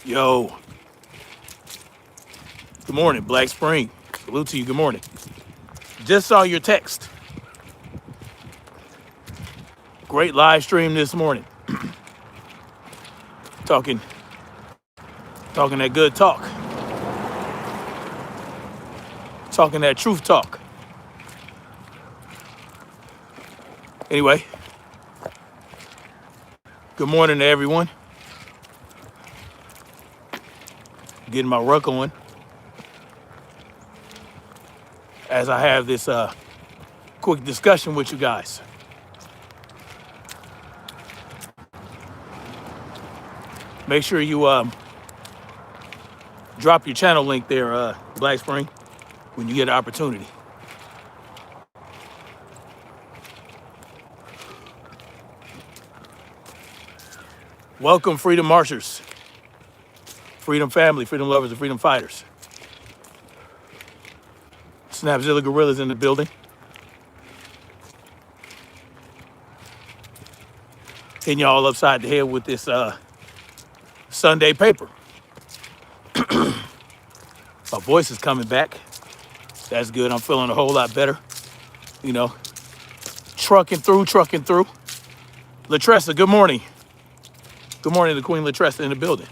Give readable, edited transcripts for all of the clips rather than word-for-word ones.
Yo, good morning, Black Spring. Salute to you, good morning. Just saw your text. Great live stream this morning. Talking that good talk. Talking that truth talk. Anyway, good morning to everyone. Getting my ruck on as I have this quick discussion with you guys. Make sure you drop your channel link there, Black Spring, when you get an opportunity. Welcome, freedom marchers, freedom family, freedom lovers, and freedom fighters. Snapzilla Gorillas in the building. Hitting y'all upside the head with this Sunday paper. My voice is coming back. That's good. I'm feeling a whole lot better. You know, trucking through. Latressa, good morning. Good morning to Queen Latressa in the building.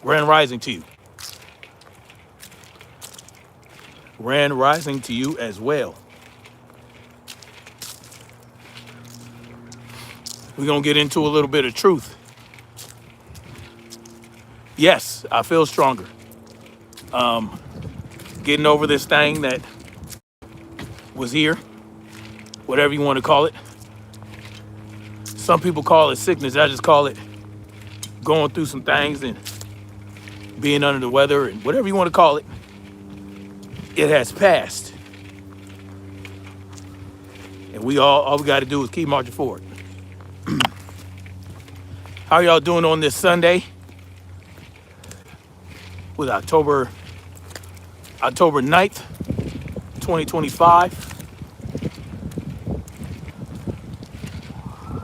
Grand rising to you. Grand rising to you as well. We're going to get into a little bit of truth. Yes, I feel stronger. Getting over this thing that was here, whatever you want to call it. Some people call it sickness. I just call it going through some things and being under the weather and whatever you want to call it. It has passed. And all we got to do is keep marching forward. How y'all doing on this Sunday? With October 9th, 2025.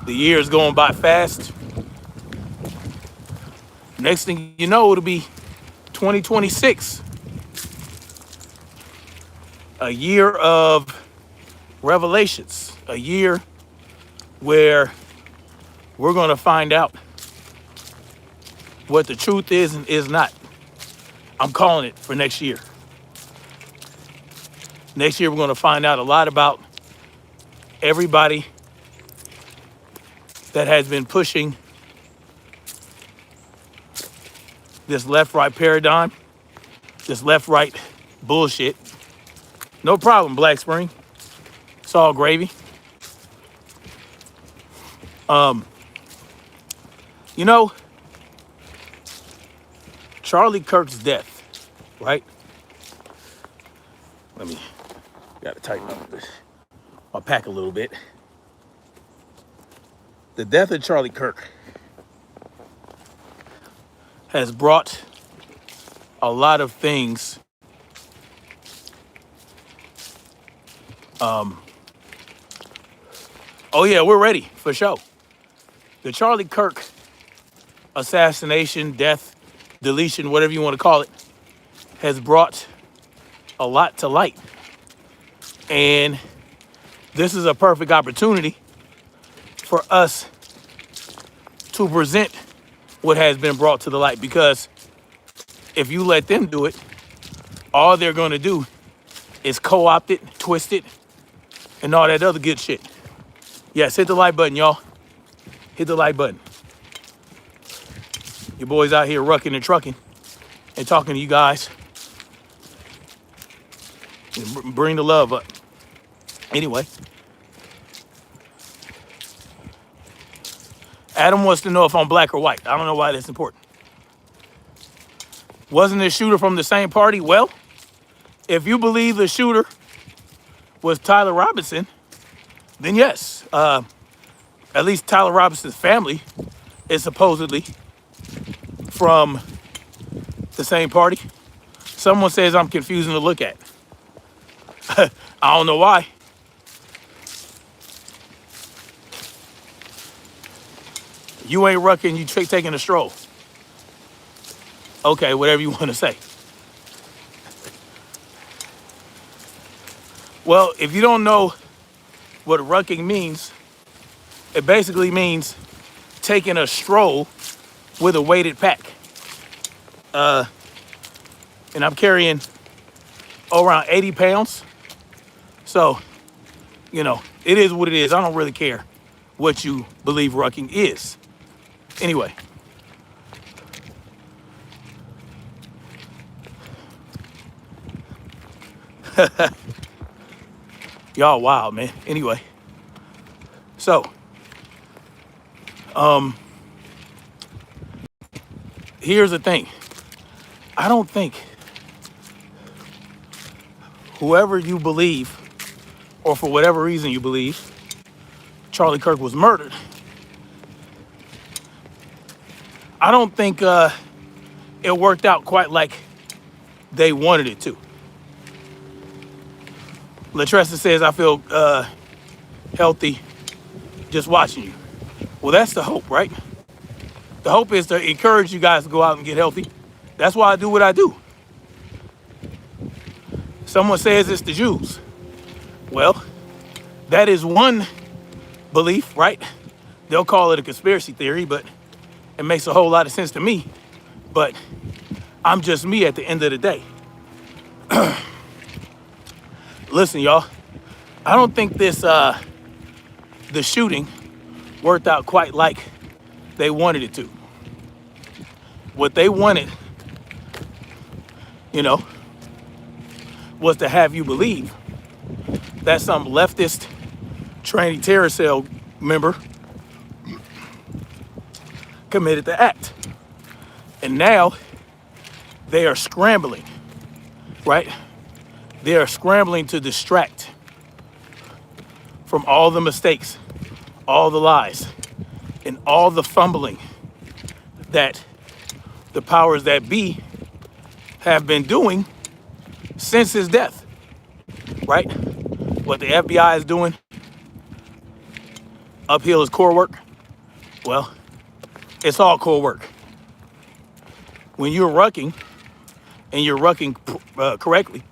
The year is going by fast. Next thing you know, it'll be 2026. A year of revelations. A year where we're going to find out what the truth is and is not. I'm calling it for next year. Next year, we're going to find out a lot about everybody that has been pushing this left-right paradigm, this left-right bullshit. No problem, Black Spring. It's all gravy. You know, Charlie Kirk's death, right? Gotta tighten up my pack a little bit. The death of Charlie Kirk has brought a lot of things oh yeah, we're ready for show. The Charlie Kirk assassination, death, deletion, whatever you want to call it, has brought a lot to light. And this is a perfect opportunity for us to present what has been brought to the light, because if you let them do it, all they're going to do is co-opt it, twist it, and all that other good shit. Yes, hit the like button, y'all. Hit the like button. Your boys out here rucking and trucking and talking to you guys. And bring the love up. Anyway. Adam wants to know if I'm black or white. I don't know why that's important. Wasn't the shooter from the same party? Well, if you believe the shooter was Tyler Robinson, then yes. At least Tyler Robinson's family is supposedly from the same party. Someone says I'm confusing to look at. I don't know why. You ain't rucking, you taking a stroll. Okay, whatever you want to say. Well, if you don't know what rucking means, it basically means taking a stroll with a weighted pack. And I'm carrying around 80 pounds. So, it is what it is. I don't really care what you believe rucking is. Anyway. Y'all wild, man. Anyway. So, here's the thing. I don't think whoever you believe, or for whatever reason you believe, Charlie Kirk was murdered. I don't think it worked out quite like they wanted it to. Latressa says, I feel healthy just watching you. Well, that's the hope, right? The hope is to encourage you guys to go out and get healthy. That's why I do what I do. Someone says it's the Jews. Well, that is one belief, right? They'll call it a conspiracy theory, but it makes a whole lot of sense to me. But I'm just me at the end of the day. Listen, y'all, I don't think the shooting worked out quite like they wanted it to. What they wanted, was to have you believe that some leftist trainee terror cell member committed the act. And now they are scrambling, right? They are scrambling to distract from all the mistakes, all the lies, and all the fumbling that the powers that be have been doing since his death, right? What the FBI is doing uphill is core work. Well, it's all core work. When you're rucking, and you're rucking correctly,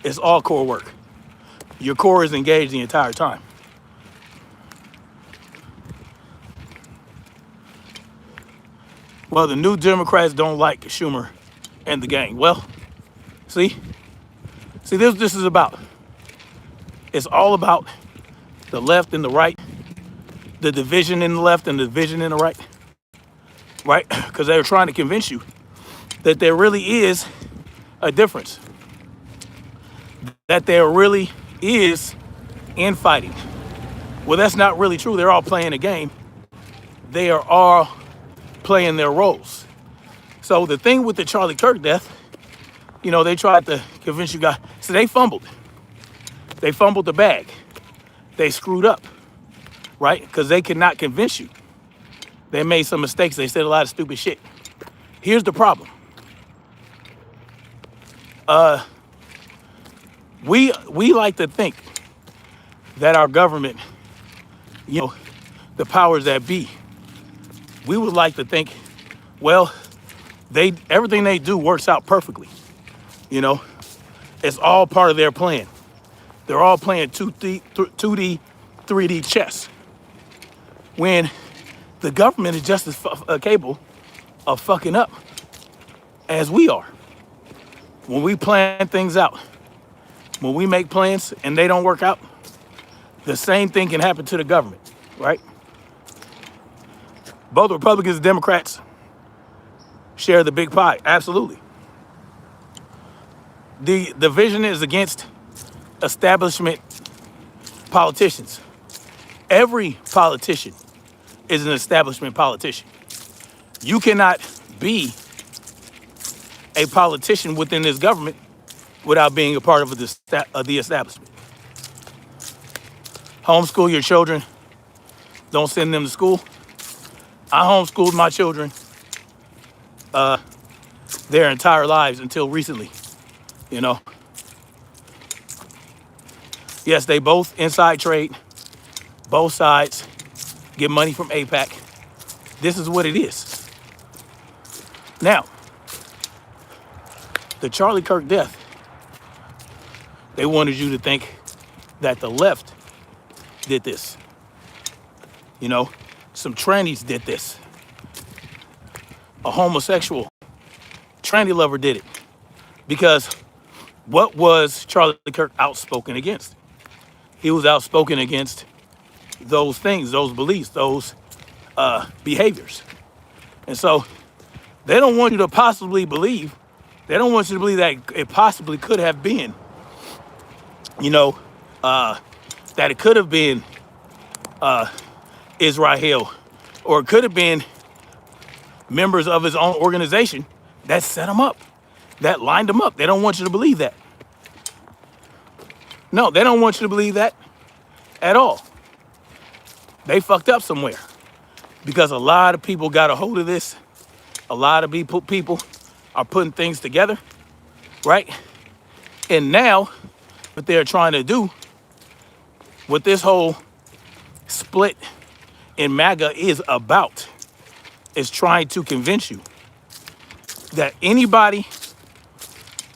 it's all core work. Your core is engaged the entire time. Well, the New Democrats don't like Schumer and the gang. Well, see, this is about. It's all about the left and the right, the division in the left and the division in the right, right? Because they're trying to convince you that there really is a difference, that there really is infighting. Well, that's not really true. They're all playing a game. They are all playing their roles. So the thing with the Charlie Kirk death, they tried to convince you guys. So they fumbled. They fumbled the bag. They screwed up, right? Because they could not convince you. They made some mistakes. They said a lot of stupid shit. Here's the problem. We like to think that our government, the powers that be, we would like to think, well, everything they do works out perfectly. It's all part of their plan. They're all playing 2D, 3D chess. When the government is just as capable of fucking up as we are. When we plan things out, when we make plans and they don't work out, the same thing can happen to the government, right? Both Republicans and Democrats share the big pie, absolutely. The division is against establishment politicians. Every politician is an establishment politician. You cannot be a politician within this government without being a part of the establishment. Homeschool your children. Don't send them to school. I homeschooled my children their entire lives until recently, Yes, they both inside trade. Both sides get money from APAC. This is what it is. Now, the Charlie Kirk death, they wanted you to think that the left did this. You know, some trannies did this. A homosexual tranny lover did it. Because what was Charlie Kirk outspoken against? He was outspoken against those things, those beliefs, those behaviors. And so they don't want you to possibly believe, they don't want you to believe that it possibly could have been, you know, that it could have been Israel, or it could have been members of his own organization that set him up, that lined him up. They don't want you to believe that. No, they don't want you to believe that at all. They fucked up somewhere because a lot of people got a hold of this. A lot of people are putting things together, right? And now what they're trying to do with this whole split in MAGA is about is trying to convince you that anybody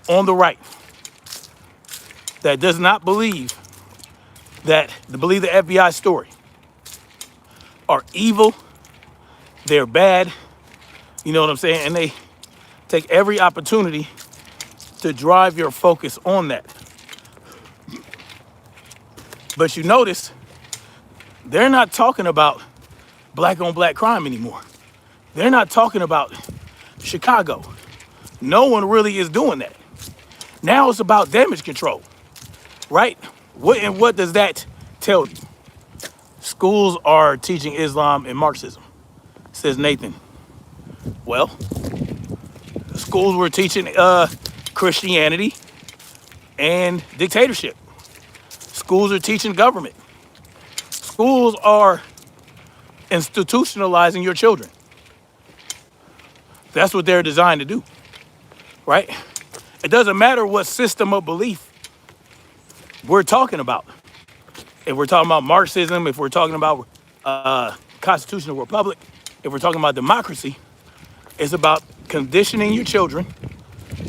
on the right that does not believe the FBI story are evil, they're bad, you know what I'm saying? And they take every opportunity to drive your focus on that. But you notice they're not talking about black on black crime anymore. They're not talking about Chicago. No one really is doing that. Now it's about damage control, right? What does that tell you? Schools are teaching Islam and Marxism, says Nathan. Well, schools were teaching Christianity and dictatorship. Schools are teaching government. Schools are institutionalizing your children. That's what they're designed to do, right? It doesn't matter what system of belief we're talking about. If we're talking about Marxism, if we're talking about constitutional republic, if we're talking about democracy, it's about conditioning your children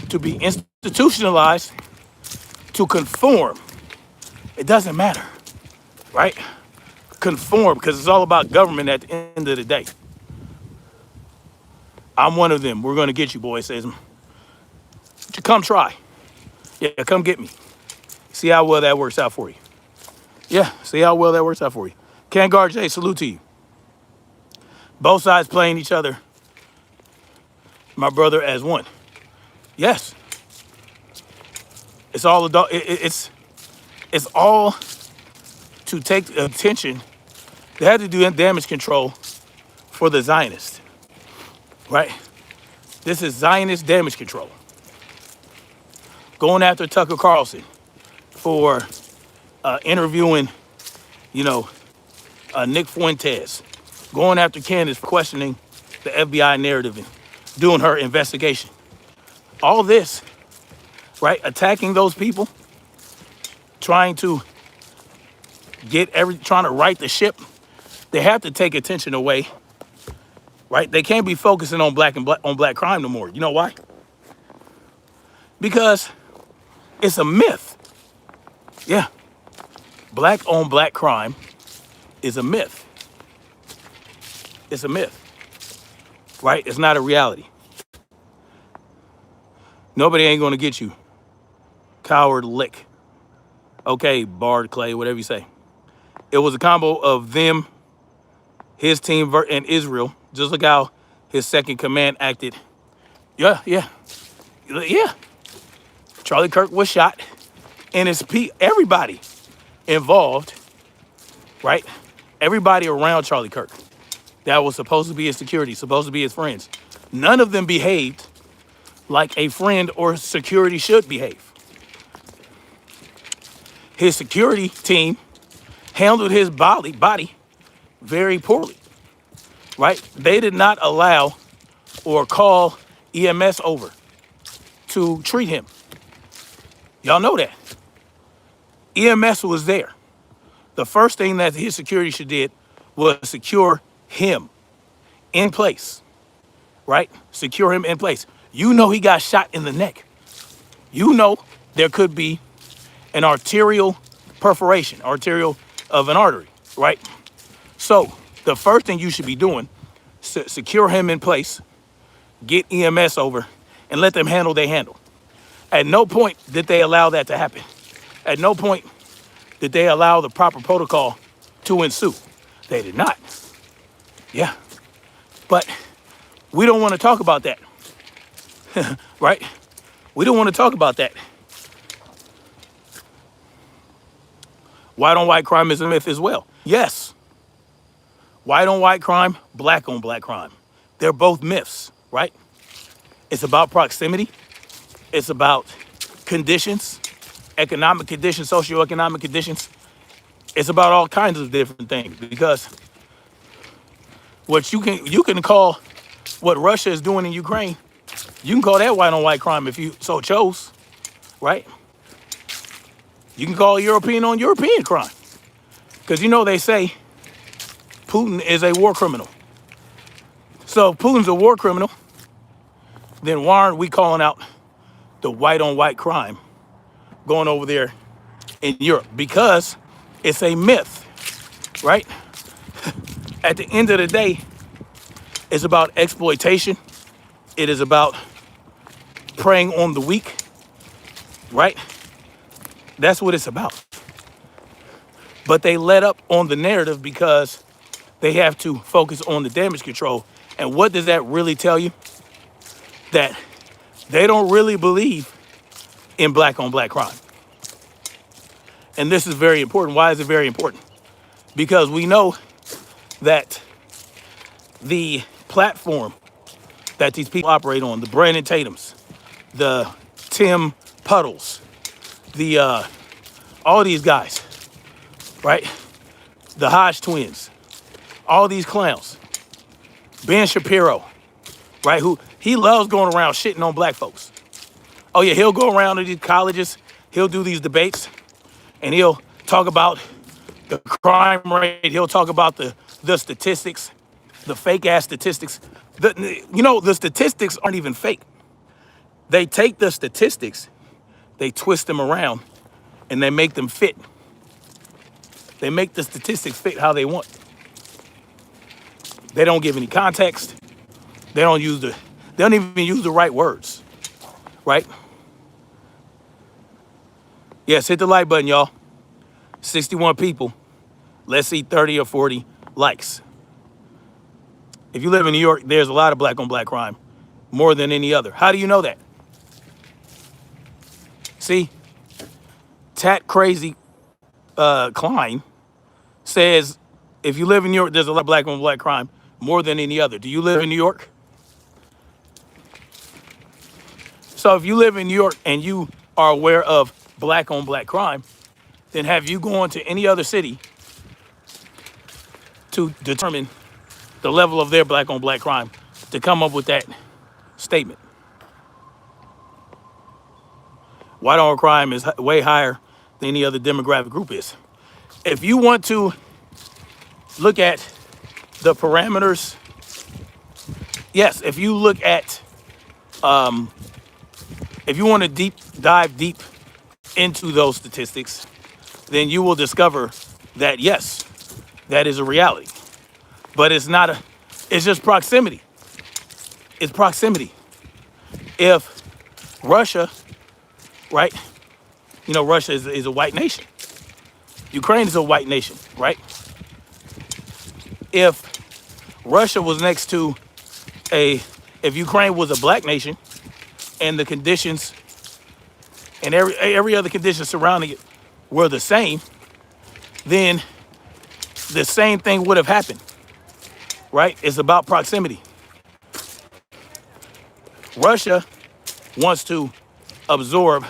to be institutionalized, to conform. It doesn't matter, right? Conform, because it's all about government at the end of the day. I'm one of them. We're going to get you, boy, says him. Come try. Yeah, come get me. See how well that works out for you. Yeah, see how well that works out for you. Kangar J, salute to you. Both sides playing each other, my brother, as one. Yes. It's all adult. It's all to take attention. They had to do damage control for the Zionists, right? This is Zionist damage control. Going after Tucker Carlson for interviewing, Nick Fuentes. Going after Candace for questioning the FBI narrative and doing her investigation. All this, right? Attacking those people, trying to trying to right the ship. They have to take attention away, right? They can't be focusing on black crime no more. You know why? Because it's a myth. Yeah. Black on black crime is a myth. It's a myth, right? It's not a reality. Nobody ain't gonna get you. Coward lick. Okay, Bard, Clay, whatever you say. It was a combo of them, his team, and Israel. Just look how his second command acted. Yeah. Charlie Kirk was shot, and it's everybody involved, right? Everybody around Charlie Kirk that was supposed to be his security, supposed to be his friends. None of them behaved like a friend or security should behave. His security team handled his body very poorly, right? They did not allow or call EMS over to treat him. Y'all know that. EMS was there. The first thing that his security should did was secure him in place, right? Secure him in place. You know he got shot in the neck. You know there could be an arterial perforation, arterial of an artery, right? So the first thing you should be doing, secure him in place, get EMS over, and let them handle they handle. At no point did they allow that to happen. At no point did they allow the proper protocol to ensue. They did not. Yeah. But we don't want to talk about that, right? We don't want to talk about that. White on white crime is a myth as well. Yes. White on white crime, black on black crime. They're both myths, right? It's about proximity. It's about conditions, economic conditions, socioeconomic conditions. It's about all kinds of different things, because what you can call what Russia is doing in Ukraine, you can call that white on white crime if you so chose, right? You can call European on European crime, because you know they say Putin is a war criminal. So if Putin's a war criminal, then why aren't we calling out the white on white crime going over there in Europe? Because it's a myth, right? At the end of the day, it's about exploitation. It is about preying on the weak, right? That's what it's about. But they let up on the narrative because they have to focus on the damage control. And what does that really tell you? That they don't really believe in black on black crime. And this is very important. Why is it very important? Because we know that the platform that these people operate on, the Brandon Tatums, the Tim Puddles, the all these guys, right? The Hodge twins, all these clowns, Ben Shapiro, right? Who he loves going around shitting on black folks. Oh yeah, he'll go around to these colleges, he'll do these debates, and he'll talk about the crime rate, he'll talk about the statistics, the fake ass statistics. The statistics aren't even fake. They take the statistics, they twist them around, and they make them fit. They make the statistics fit how they want. They don't give any context. They don't even use the right words, right? Yes, hit the like button, y'all. 61 people. Let's see 30 or 40 likes. If you live in New York, there's a lot of black on black crime, more than any other. How do you know that? See, Tat Crazy Klein says, if you live in New York, there's a lot of black on black crime, more than any other. Do you live in New York? So if you live in New York and you are aware of black on black crime, then have you gone to any other city to determine the level of their black on black crime to come up with that statement? White on crime is way higher than any other demographic group is. If you want to look at the parameters, yes, if you look at, if you want to dive deep into those statistics, then you will discover that yes, that is a reality. But it's not it's just proximity. It's proximity. If Russia, right? You know, Russia is a white nation. Ukraine is a white nation, right? If Russia was next to if Ukraine was a black nation and the conditions and every other condition surrounding it were the same, then the same thing would have happened, right? It's about proximity. Russia wants to absorb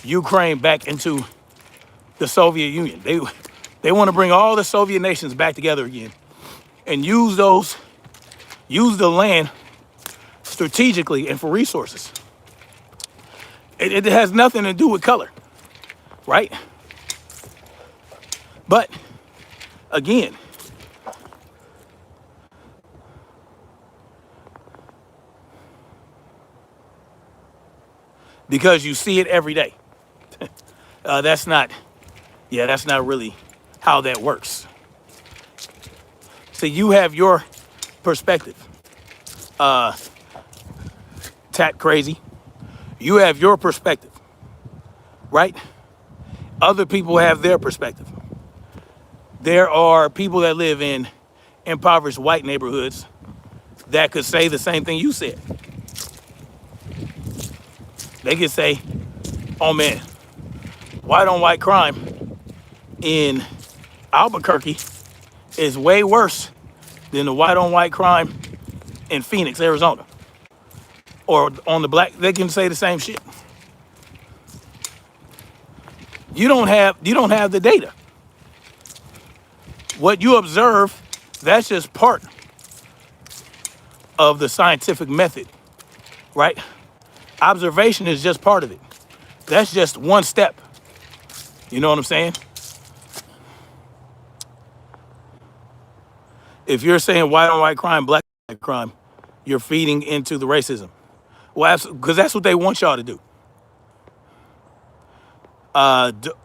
Ukraine back into the Soviet Union. They want to bring all the Soviet nations back together again and use the land strategically and for resources. It has nothing to do with color, right? But again, because you see it every day. That's not really how that works. So you have your perspective. Tat crazy. You have your perspective, right? Other people have their perspective. There are people that live in impoverished white neighborhoods that could say the same thing you said. They could say, oh man, white on white crime in Albuquerque is way worse than the white on white crime in Phoenix, Arizona. Or on the black, they can say the same shit. You don't have the data. What you observe, that's just part of the scientific method, right? Observation is just part of it. That's just one step. You know what I'm saying? If you're saying white on white crime, black on black crime, you're feeding into the racism. Well, because that's what they want y'all to do.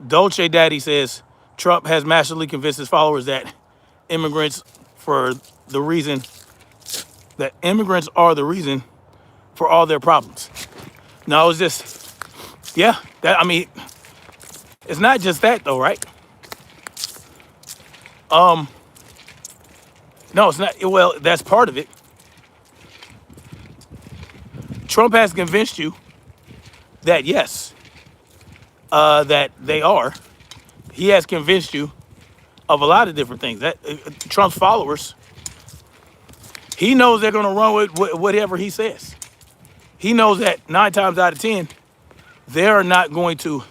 Dolce Daddy says Trump has masterfully convinced his followers that immigrants are the reason for all their problems. No, it's just, yeah, it's not just that though, right? No, it's not. Well, that's part of it. Trump has convinced you that yes, that they are. He has convinced you of a lot of different things. That Trump's followers, he knows they're going to run with whatever he says. He knows that 9 times out of 10, they're not going to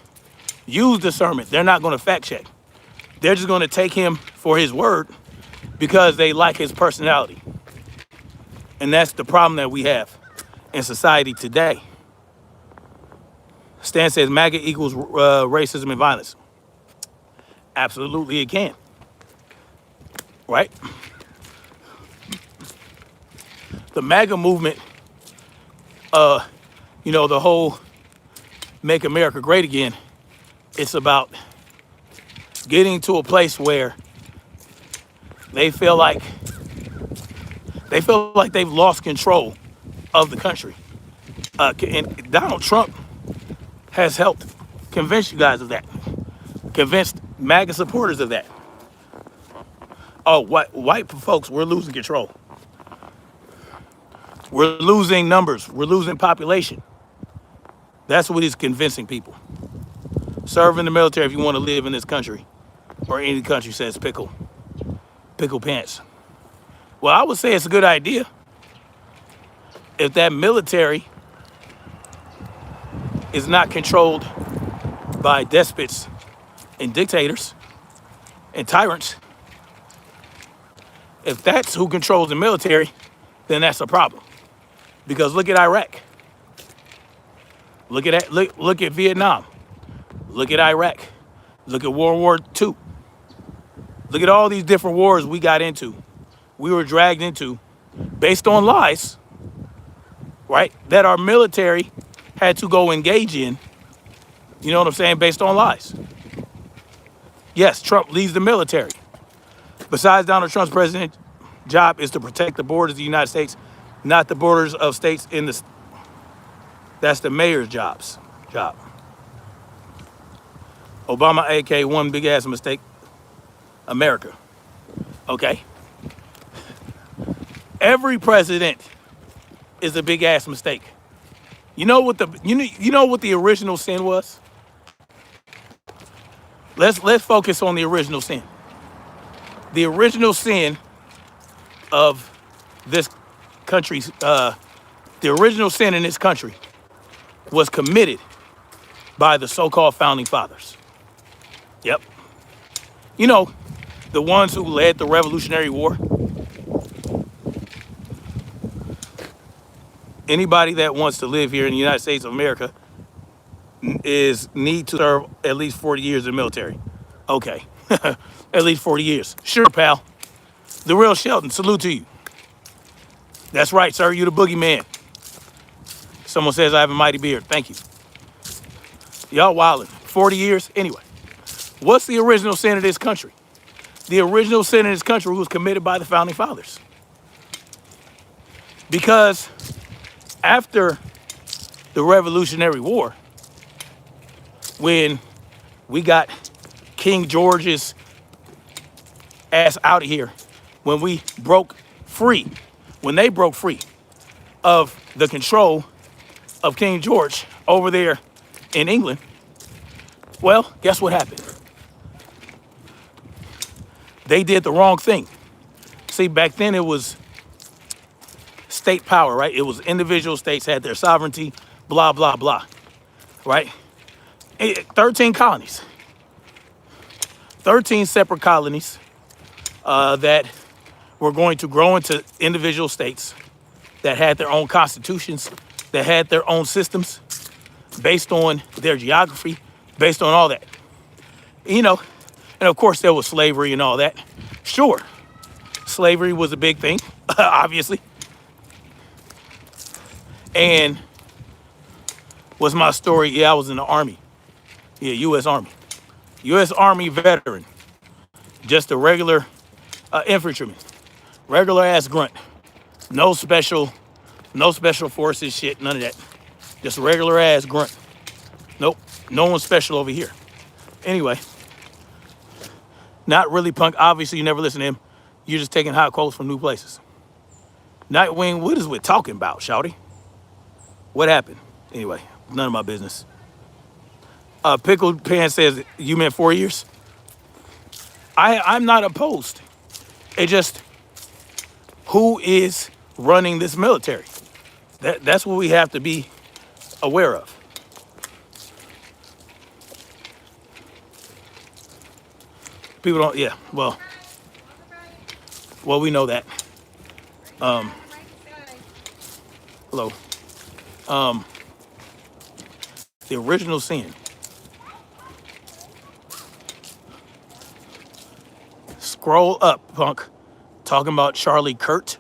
use discernment. They're not going to fact check. They're just going to take him for his word because they like his personality. And that's the problem that we have in society today. Stan says MAGA equals racism and violence. Absolutely it can. Right? The MAGA movement, the whole Make America Great Again, it's about getting to a place where they feel like they've lost control of the country. And Donald Trump has helped convince you guys of that. Convinced MAGA supporters of that. Oh, white folks, we're losing control. We're losing numbers. We're losing population. That's what he's convincing people. Serve in the military if you want to live in this country. Or any country says pickle pants. Well, I would say it's a good idea if that military is not controlled by despots and dictators and tyrants. If that's who controls the military, then that's a problem. Because look at Iraq. Look at Vietnam. Look at Iraq. Look at World War II. Look at all these different wars we got into. We were dragged into based on lies, right? That our military had to go engage in. You know what I'm saying? Based on lies. Yes, Trump leads the military. Besides, Donald Trump's president job is to protect the borders of the United States, not the borders of states in the. That's the mayor's job. Obama, AK, one big ass mistake. America. Okay. Every president is a big ass mistake. You know what the original sin was? Let's focus on the original sin. The original sin of this country's the original sin in this country was committed by the so-called founding fathers. Yep. You know, the ones who led the Revolutionary War. Anybody that wants to live here in the United States of America need to serve at least 40 years in the military. Okay. At least 40 years. Sure, pal. The real Shelton, salute to you. That's right, sir. You the boogeyman. Someone says I have a mighty beard. Thank you. Y'all wildin'. 40 years? Anyway, what's the original sin of this country? The original sin of this country was committed by the founding fathers. Because after the Revolutionary War, when we got King George's ass out of here, when we broke free, when they broke free of the control of King George over there in England, well, guess what happened? They did the wrong thing. See, back then it was state power, right? It was individual states had their sovereignty, blah, blah, blah, right? 13 colonies. 13 separate colonies that were going to grow into individual states that had their own constitutions, that had their own systems based on their geography, based on all that. You know, and of course there was slavery and all that. Sure, slavery was a big thing, obviously. And what's my story? Yeah, I was in the Army. Yeah, U.S. Army. U.S. Army veteran. Just a regular infantryman. Regular ass grunt. No special forces shit, none of that. Just regular ass grunt. Nope, no one special over here. Anyway, not really punk. Obviously, you never listen to him. You're just taking hot quotes from new places. Nightwing, what is we talking about, shawty? What happened? Anyway, none of my business. Pickled Pan says, you meant 4 years? I'm not opposed. It just, who is running this military? That's what we have to be aware of. People don't, yeah, well, we know that. Hello. The original sin. Scroll up, punk. Talking about Charlie Kirk.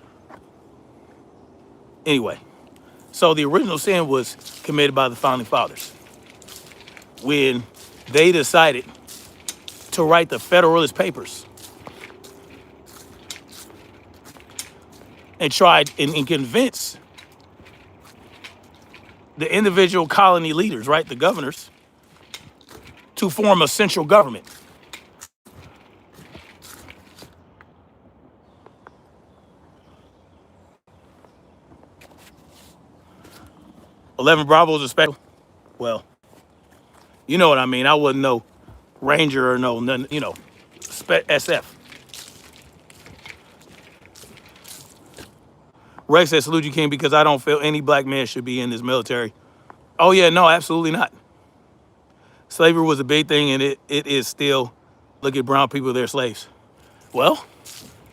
Anyway, so the original sin was committed by the founding fathers when they decided to write the Federalist Papers and tried and convince the individual colony leaders, right, the governors, to form a central government. "11 Bravo is a special." Well, you know what I mean. I wasn't no Ranger or no, none, you know, SF. Ray says, "Salute you, King, because I don't feel any black man should be in this military." Oh yeah, no, absolutely not. Slavery was a big thing, and it is still. Look at brown people, they're slaves. Well,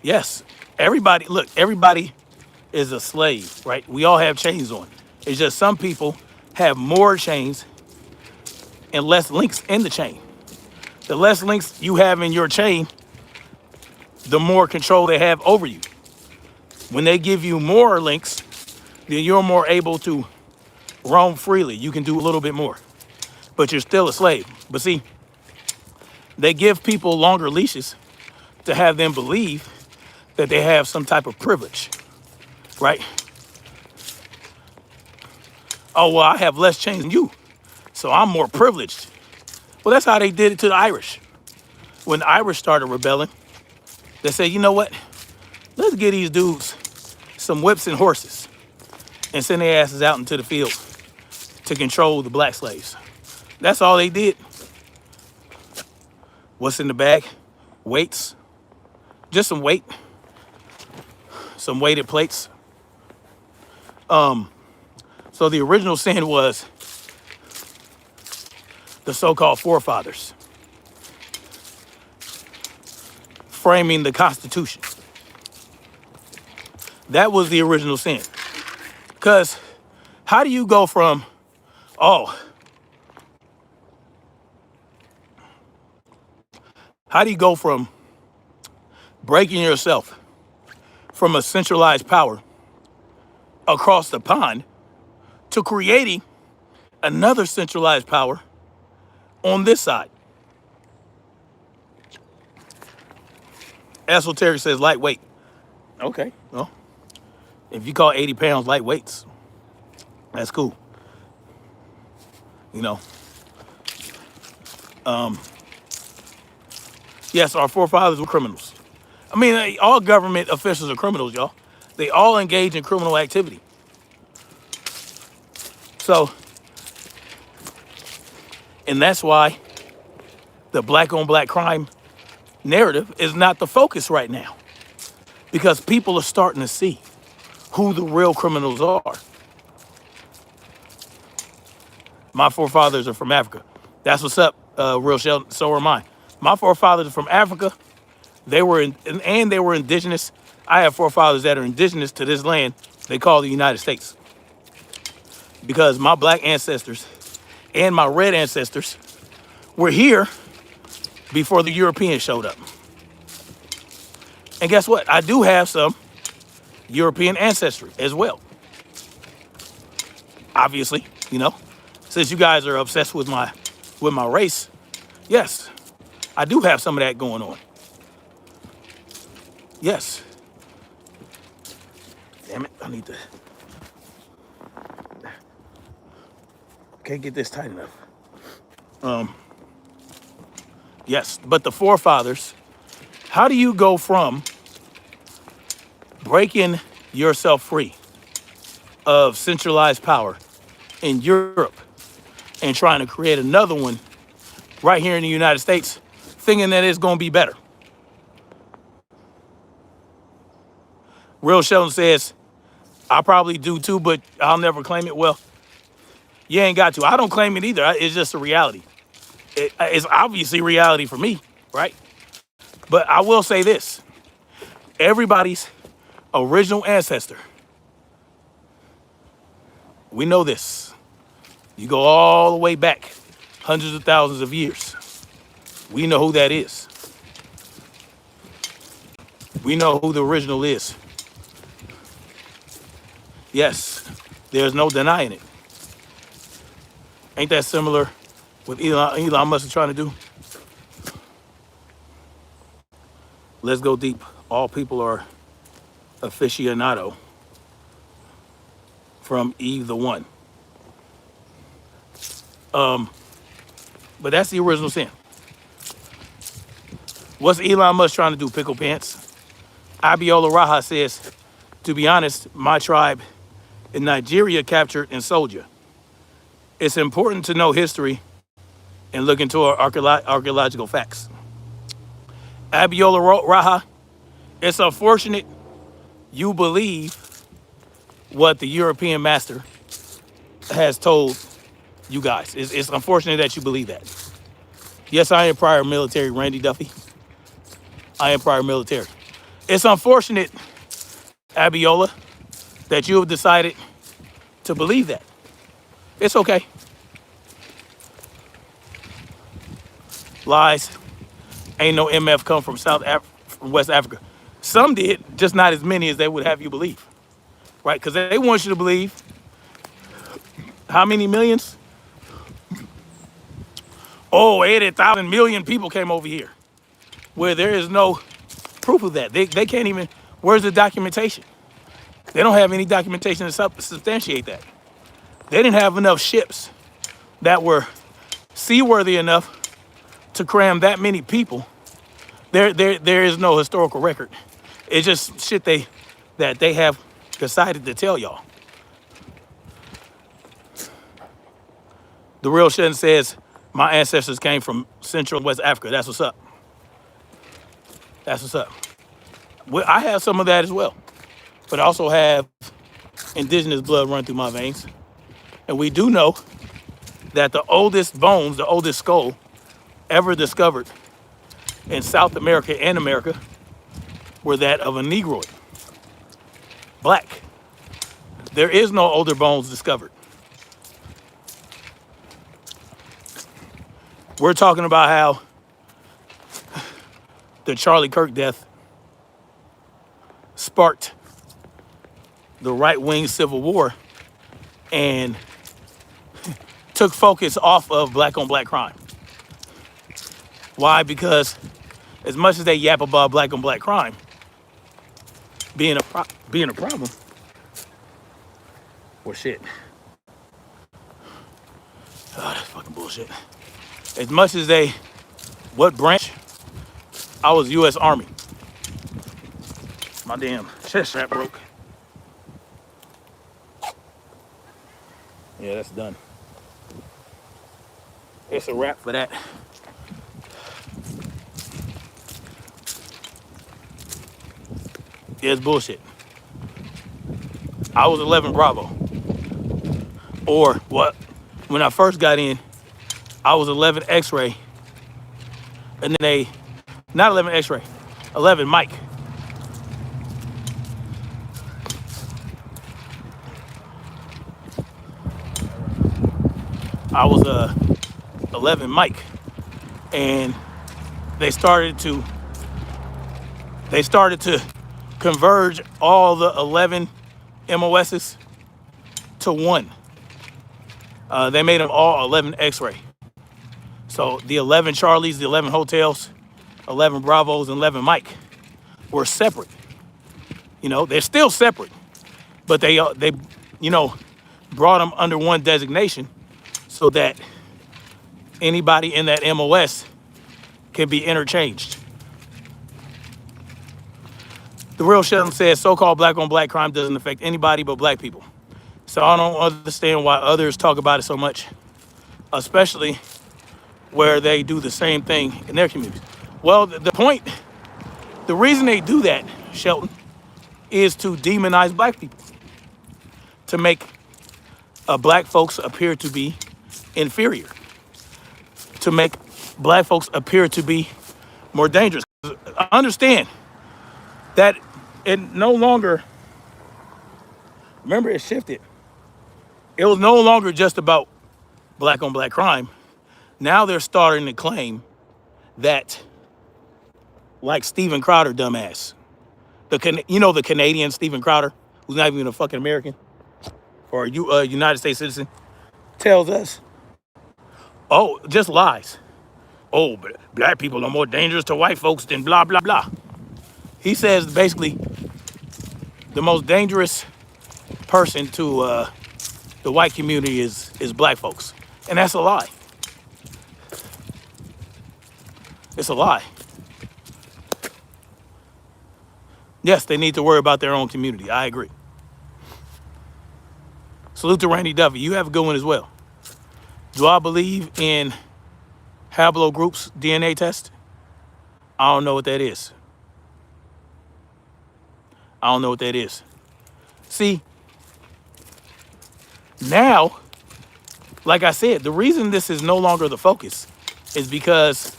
yes, everybody is a slave, right? We all have chains on. It's just some people have more chains and less links in the chain. The less links you have in your chain, the more control they have over you. When they give you more links, then you're more able to roam freely. You can do a little bit more, but you're still a slave. But see, they give people longer leashes to have them believe that they have some type of privilege, right? Oh, well, I have less chains than you, so I'm more privileged. Well, that's how they did it to the Irish. When the Irish started rebelling, they said, you know what? Let's get these dudes some whips and horses and send their asses out into the field to control the black slaves. That's all they did. What's in the bag? Weights. Just some weight. Some weighted plates. So the original sin was the so-called forefathers framing the Constitution. That was the original sin. Because how do you go from, how do you go from breaking yourself from a centralized power across the pond to creating another centralized power on this side. Esoteric says lightweight. Okay, well, if you call 80 pounds lightweights, that's cool. You know, yes, our forefathers were criminals. I mean, all government officials are criminals, y'all. They all engage in criminal activity. So, and that's why the black on black crime narrative is not the focus right now, because people are starting to see who the real criminals are. My forefathers are from Africa. That's what's up, real Sheldon. So are mine. My forefathers are from Africa. They were and they were indigenous. I have forefathers that are indigenous to this land they call the United States, because my black ancestors and my red ancestors were here before the Europeans showed up. And guess what? I do have some European ancestry as well. Obviously, you know, since you guys are obsessed with my race, yes, I do have some of that going on. Yes. Damn it, I need to. Can't get this tight enough. Yes, but the forefathers, how do you go from breaking yourself free of centralized power in Europe and trying to create another one right here in the United States, thinking that it's going to be better? Real Sheldon says, I probably do too, but I'll never claim it. Well, you ain't got to. I don't claim it either. It's just a reality. It's obviously reality for me, right? But I will say this. Everybody's original ancestor, we know this. You go all the way back, hundreds of thousands of years. We know who that is. We know who the original is. Yes, there's no denying it. Ain't that similar with Elon Musk is trying to do? Let's go deep. All people are aficionado from Eve the One. But that's the original sin. What's Elon Musk trying to do? Pickle pants? Abiola Raha says, to be honest, my tribe in Nigeria captured and sold you. It's important to know history and look into our archaeological facts. Abiola Raha, it's unfortunate you believe what the European master has told you guys. It's unfortunate that you believe that. Yes, I am prior military, Randy Duffy. I am prior military. It's unfortunate, Abiola, that you have decided to believe that. It's okay. Lies. Ain't no MF come from from West Africa. Some did, just not as many as they would have you believe, right? Because they want you to believe how many millions? Oh, 80,000 million people came over here, where there is no proof of that. They can't even, where's the documentation? They don't have any documentation to substantiate that. They didn't have enough ships that were seaworthy enough to cram that many people. There is no historical record. It's just shit that they have decided to tell y'all. The real Sheldon says, my ancestors came from Central and West Africa. That's what's up. That's what's up. Well, I have some of that as well, but I also have indigenous blood run through my veins. And we do know that the oldest bones, the oldest skull ever discovered in South America and America were that of a Negroid, black. There is no older bones discovered. We're talking about how the Charlie Kirk death sparked the right-wing civil war and took focus off of black on black crime. Why? Because as much as they yap about black on black crime being a problem, well, shit. Oh, that's fucking bullshit. As much as they, what branch? I was U.S. Army. My damn chest strap broke. Yeah, that's done. It's a wrap for that. Yeah, it's bullshit. I was 11 Bravo. Or what? When I first got in, I was 11 X-ray. And then not 11 X-ray, 11 Mike. I was 11 Mike. And they started to converge all the 11 MOSs to one. They made them all 11 X-ray. So the 11 Charlies, the 11 hotels, 11 Bravos, and 11 Mike were separate. You know, they're still separate, but they brought them under one designation so that anybody in that MOS can be interchanged. The real Sheldon says so-called black on black crime doesn't affect anybody but black people. So I don't understand why others talk about it so much, especially where they do the same thing in their communities. Well, the reason they do that, Shelton, is to demonize black people, to make black folks appear to be inferior, to make black folks appear to be more dangerous. I understand that it no longer, remember, it shifted. It was no longer just about black on black crime. Now they're starting to claim that, like Steven Crowder, dumbass, the Canadian Steven Crowder, who's not even a fucking American or a United States citizen, tells us, oh, just lies. Oh, but black people are more dangerous to white folks than blah, blah, blah. He says basically the most dangerous person to the white community is black folks. And that's a lie. It's a lie. Yes, they need to worry about their own community. I agree. Salute to Randy Duffy. You have a good one as well. Do I believe in haplogroups DNA test? I don't know what that is. I don't know what that is. See, now, like I said, the reason this is no longer the focus is because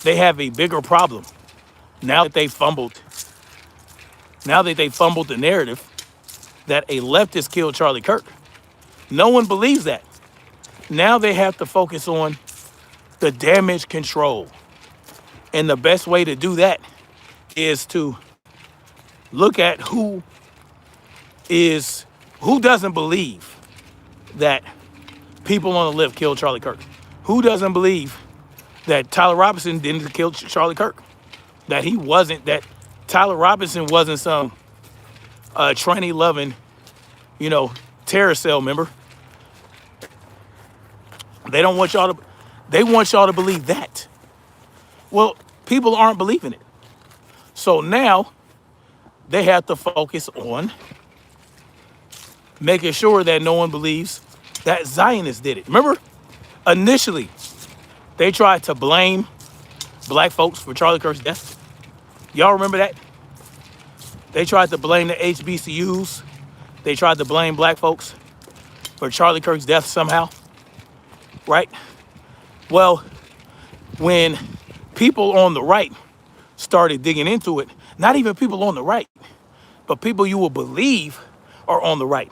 they have a bigger problem. Now that they fumbled the narrative that a leftist killed Charlie Kirk. No one believes that. Now they have to focus on the damage control. And the best way to do that is to look at who doesn't believe that people on the left killed Charlie Kirk. Who doesn't believe that Tyler Robinson didn't kill Charlie Kirk? That Tyler Robinson wasn't some tranny-loving, terror cell member. They want y'all to believe that. Well, people aren't believing it. So now they have to focus on making sure that no one believes that Zionists did it. Remember, initially, they tried to blame black folks for Charlie Kirk's death. Y'all remember that? They tried to blame the HBCUs. They tried to blame black folks for Charlie Kirk's death somehow, right? Well, when people on the right started digging into it, not even people on the right, but people you will believe are on the right,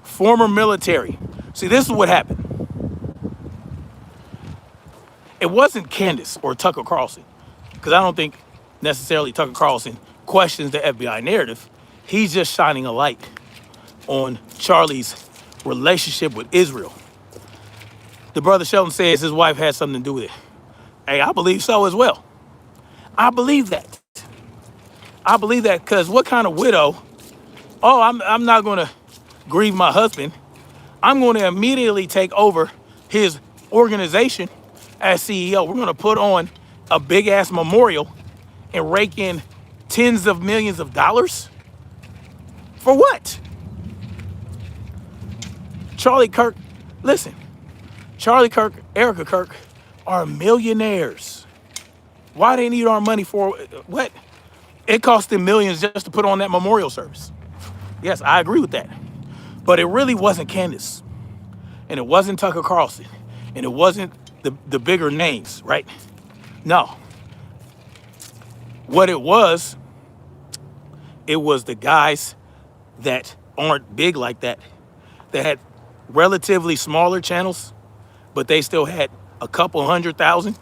former military. See, this is what happened. It wasn't Candace or Tucker Carlson, because I don't think necessarily Tucker Carlson questions the FBI narrative. He's just shining a light on Charlie's relationship with Israel. The brother Sheldon says his wife had something to do with it. Hey, I believe so as well. I believe that. I believe that because what kind of widow? Oh, I'm not going to grieve my husband. I'm going to immediately take over his organization as CEO. We're going to put on a big ass memorial and rake in tens of millions of dollars. For what? Charlie Kirk, listen, Charlie Kirk, Erica Kirk are millionaires. Why they need our money for what? It cost them millions just to put on that memorial service. Yes, I agree with that. But it really wasn't Candace. And it wasn't Tucker Carlson. And it wasn't the bigger names, right? No. What it was the guys that aren't big like that had relatively smaller channels, but they still had a couple 100,000,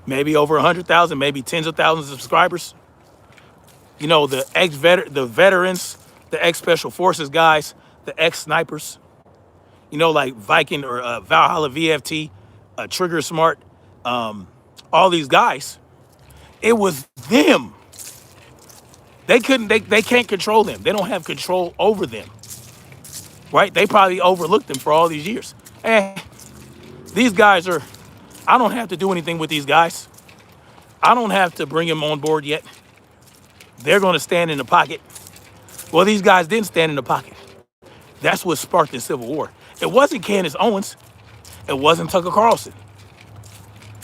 maybe over 100,000, maybe tens of thousands of subscribers. You know, the veterans, the ex-special forces guys, the ex-snipers, you know, like Viking or Valhalla VFT, Trigger Smart, all these guys, it was them. They can't control them. They don't have control over them, right? They probably overlooked them for all these years. These guys I don't have to do anything with these guys. I don't have to bring them on board yet. They're going to stand in the pocket. Well, these guys didn't stand in the pocket. That's what sparked the Civil War. It wasn't Candace Owens. It wasn't Tucker Carlson.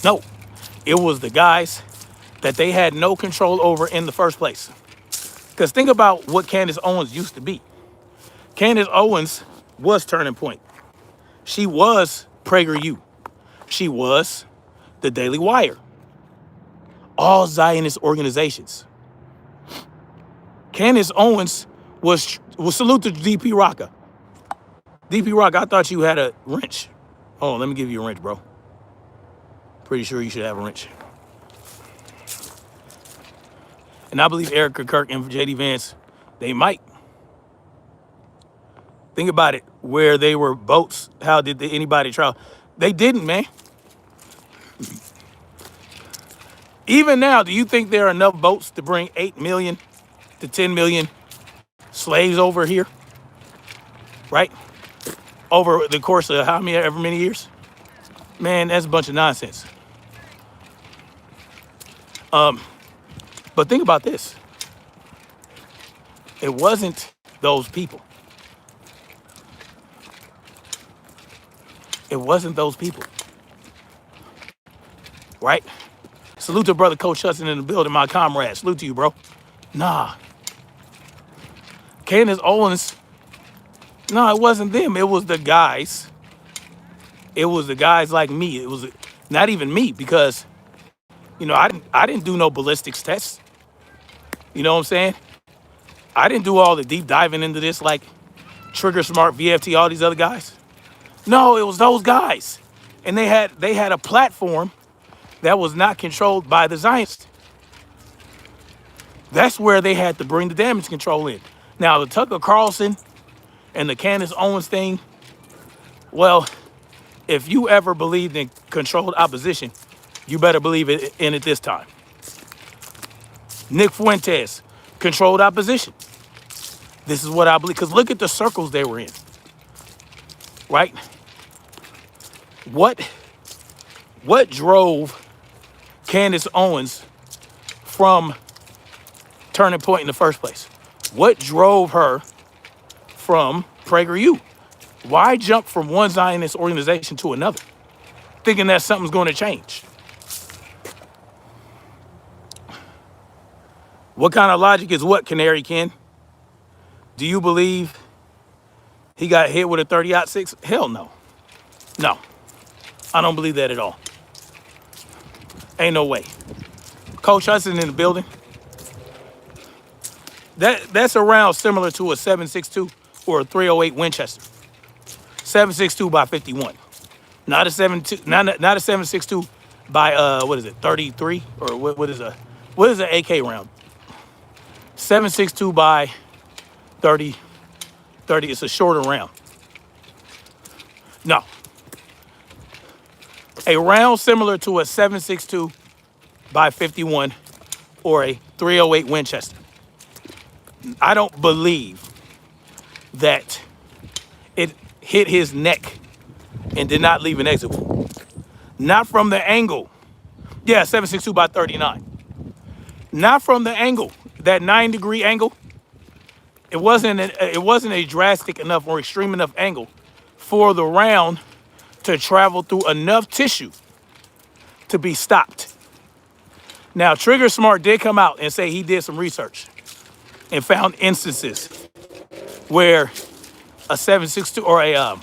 No, it was the guys that they had no control over in the first place. Because think about what Candace Owens used to be. Candace Owens was Turning Point. She was PragerU. She was the Daily Wire. All Zionist organizations. Candace Owens was salute to DP Rocka. DP Rock, I thought you had a wrench. Oh, let me give you a wrench, bro. Pretty sure you should have a wrench. And I believe Erica Kirk and JD Vance, they might. Think about it. Where they were boats, how did anybody try? They didn't, man. Even now, do you think there are enough boats to bring 8 million to 10 million slaves over here? Right? Over the course of however many years? Man, that's a bunch of nonsense. But think about this. It wasn't those people. It wasn't those people. Right? Salute to brother Coach Hudson in the building, my comrade. Salute to you, bro. Nah. Candace Owens, no, it wasn't them. It was the guys. It was the guys like me. It was not even me because, you know, I didn't do no ballistics tests. You know what I'm saying? I didn't do all the deep diving into this like Trigger Smart, VFT, all these other guys. No, it was those guys. And they had a platform that was not controlled by the Zionists. That's where they had to bring the damage control in. Now, the Tucker Carlson and the Candace Owens thing, well, if you ever believed in controlled opposition, you better believe in it this time. Nick Fuentes, controlled opposition. This is what I believe, because look at the circles they were in, right? What drove Candace Owens from Turning Point in the first place? What drove her from PragerU? Why jump from one Zionist organization to another, thinking that something's going to change? What kind of logic is what, Canary Ken? Do you believe he got hit with a 30-06? Hell no. No. I don't believe that at all. Ain't no way. Coach Hudson in the building. That's around similar to a 7.62 or a 308 Winchester. 7.62 by 51. Not a 7.2, not a 7.62 by 33 or what is an AK round? 7.62 by 30. It's a shorter round. No. A round similar to a 7.62 by 51 or a 308 Winchester. I don't believe that it hit his neck and did not leave an exit wound. Not from the angle. Yeah, 7.62 by 39. Not from the angle, that 9-degree angle. It wasn't a drastic enough or extreme enough angle for the round to travel through enough tissue to be stopped. Now, Trigger Smart did come out and say he did some research and found instances where a 7.62 or a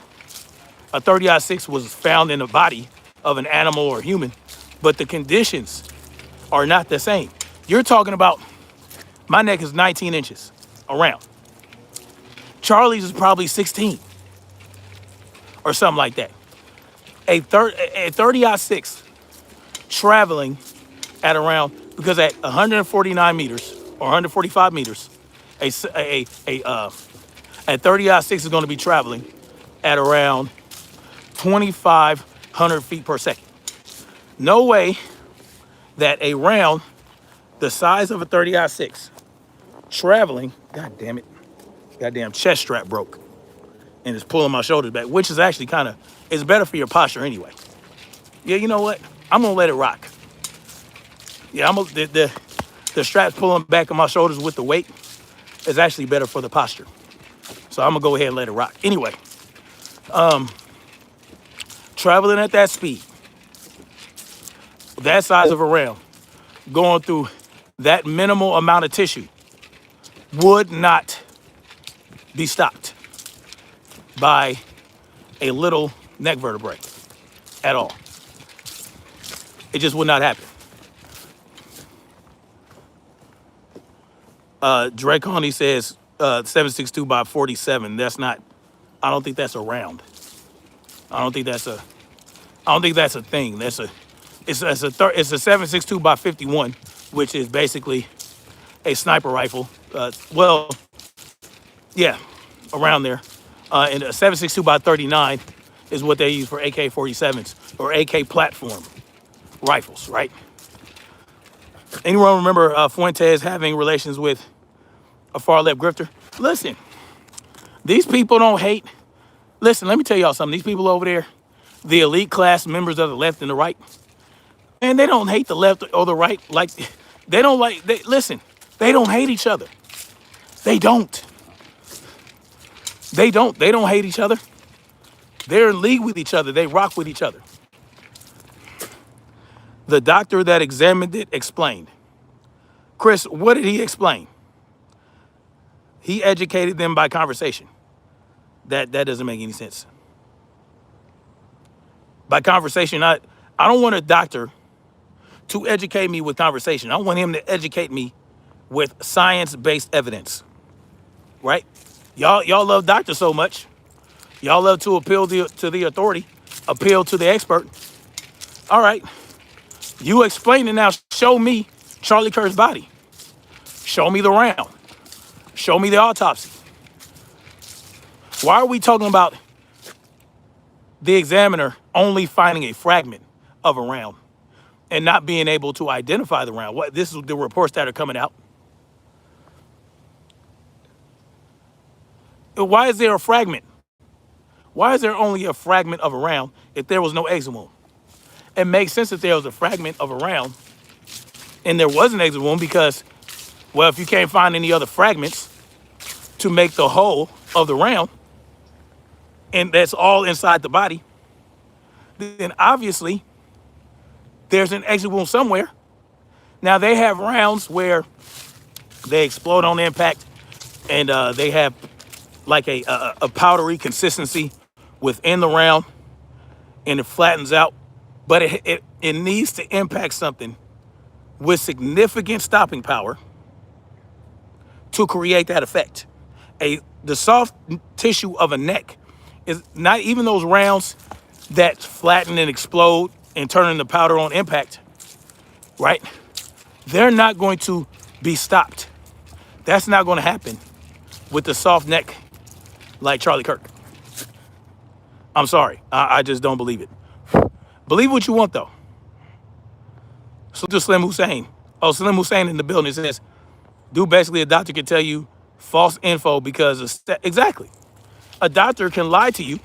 30-06 was found in the body of an animal or human, but the conditions are not the same. You're talking about, my neck is 19 inches around. Charlie's is probably 16 or something like that. A 30-06 traveling at around, because at 149 meters or 145 meters, at 30-06 is going to be traveling at around 2,500 feet per second. No way that a round the size of a 30-06 traveling, god damn it, goddamn chest strap broke and it's pulling my shoulders back, which is actually it's better for your posture anyway. Yeah, you know what? I'm gonna let it rock. Yeah, the straps pulling back on my shoulders with the weight is actually better for the posture. So I'm gonna go ahead and let it rock. Anyway, traveling at that speed, that size of a round, going through that minimal amount of tissue would not be stopped by a little neck vertebrae at all. It just would not happen. Drake Coney says 7.62 by 47. That's not, I don't think that's a round. I don't think that's a thing. It's a 7.62 by 51, which is basically a sniper rifle. Well, yeah, around there. And a 7.62 by 39 is what they use for AK-47s or AK platform rifles, right? Anyone remember Fuentes having relations with a far-left grifter? Listen, these people don't hate. Listen, let me tell y'all something. These people over there, the elite class members of the left and the right, and they don't hate the left or the right. Like, they don't listen, they don't hate each other. They don't hate each other. They're in league with each other. They rock with each other. The doctor that examined it explained. Chris, what did he explain? He educated them by conversation. That doesn't make any sense. By conversation, I don't want a doctor to educate me with conversation. I want him to educate me with science-based evidence, right? Y'all love doctors so much. Y'all love to appeal to the authority, appeal to the expert. All right, you explain it now. Show me Charlie Kirk's body. Show me the round. Show me the autopsy. Why are we talking about the examiner only finding a fragment of a round and not being able to identify the round? This is the reports that are coming out. Why is there a fragment? Why is there only a fragment of a round if there was no exit wound? It makes sense that there was a fragment of a round and there was an exit wound because, well, if you can't find any other fragments to make the whole of the round, and that's all inside the body, then obviously there's an exit wound somewhere. Now, they have rounds where they explode on impact and they have like a powdery consistency within the round and it flattens out, but it needs to impact something with significant stopping power to create that effect. The soft tissue of a neck is not even those rounds that flatten and explode and turn into powder on impact, right? They're not going to be stopped. That's not going to happen with the soft neck like Charlie Kirk. I'm sorry, I just don't believe it. Believe what you want, though. So to Slim Hussein. Oh, Slim Hussein in the building says, do basically a doctor can tell you false info because of exactly. A doctor can lie to you,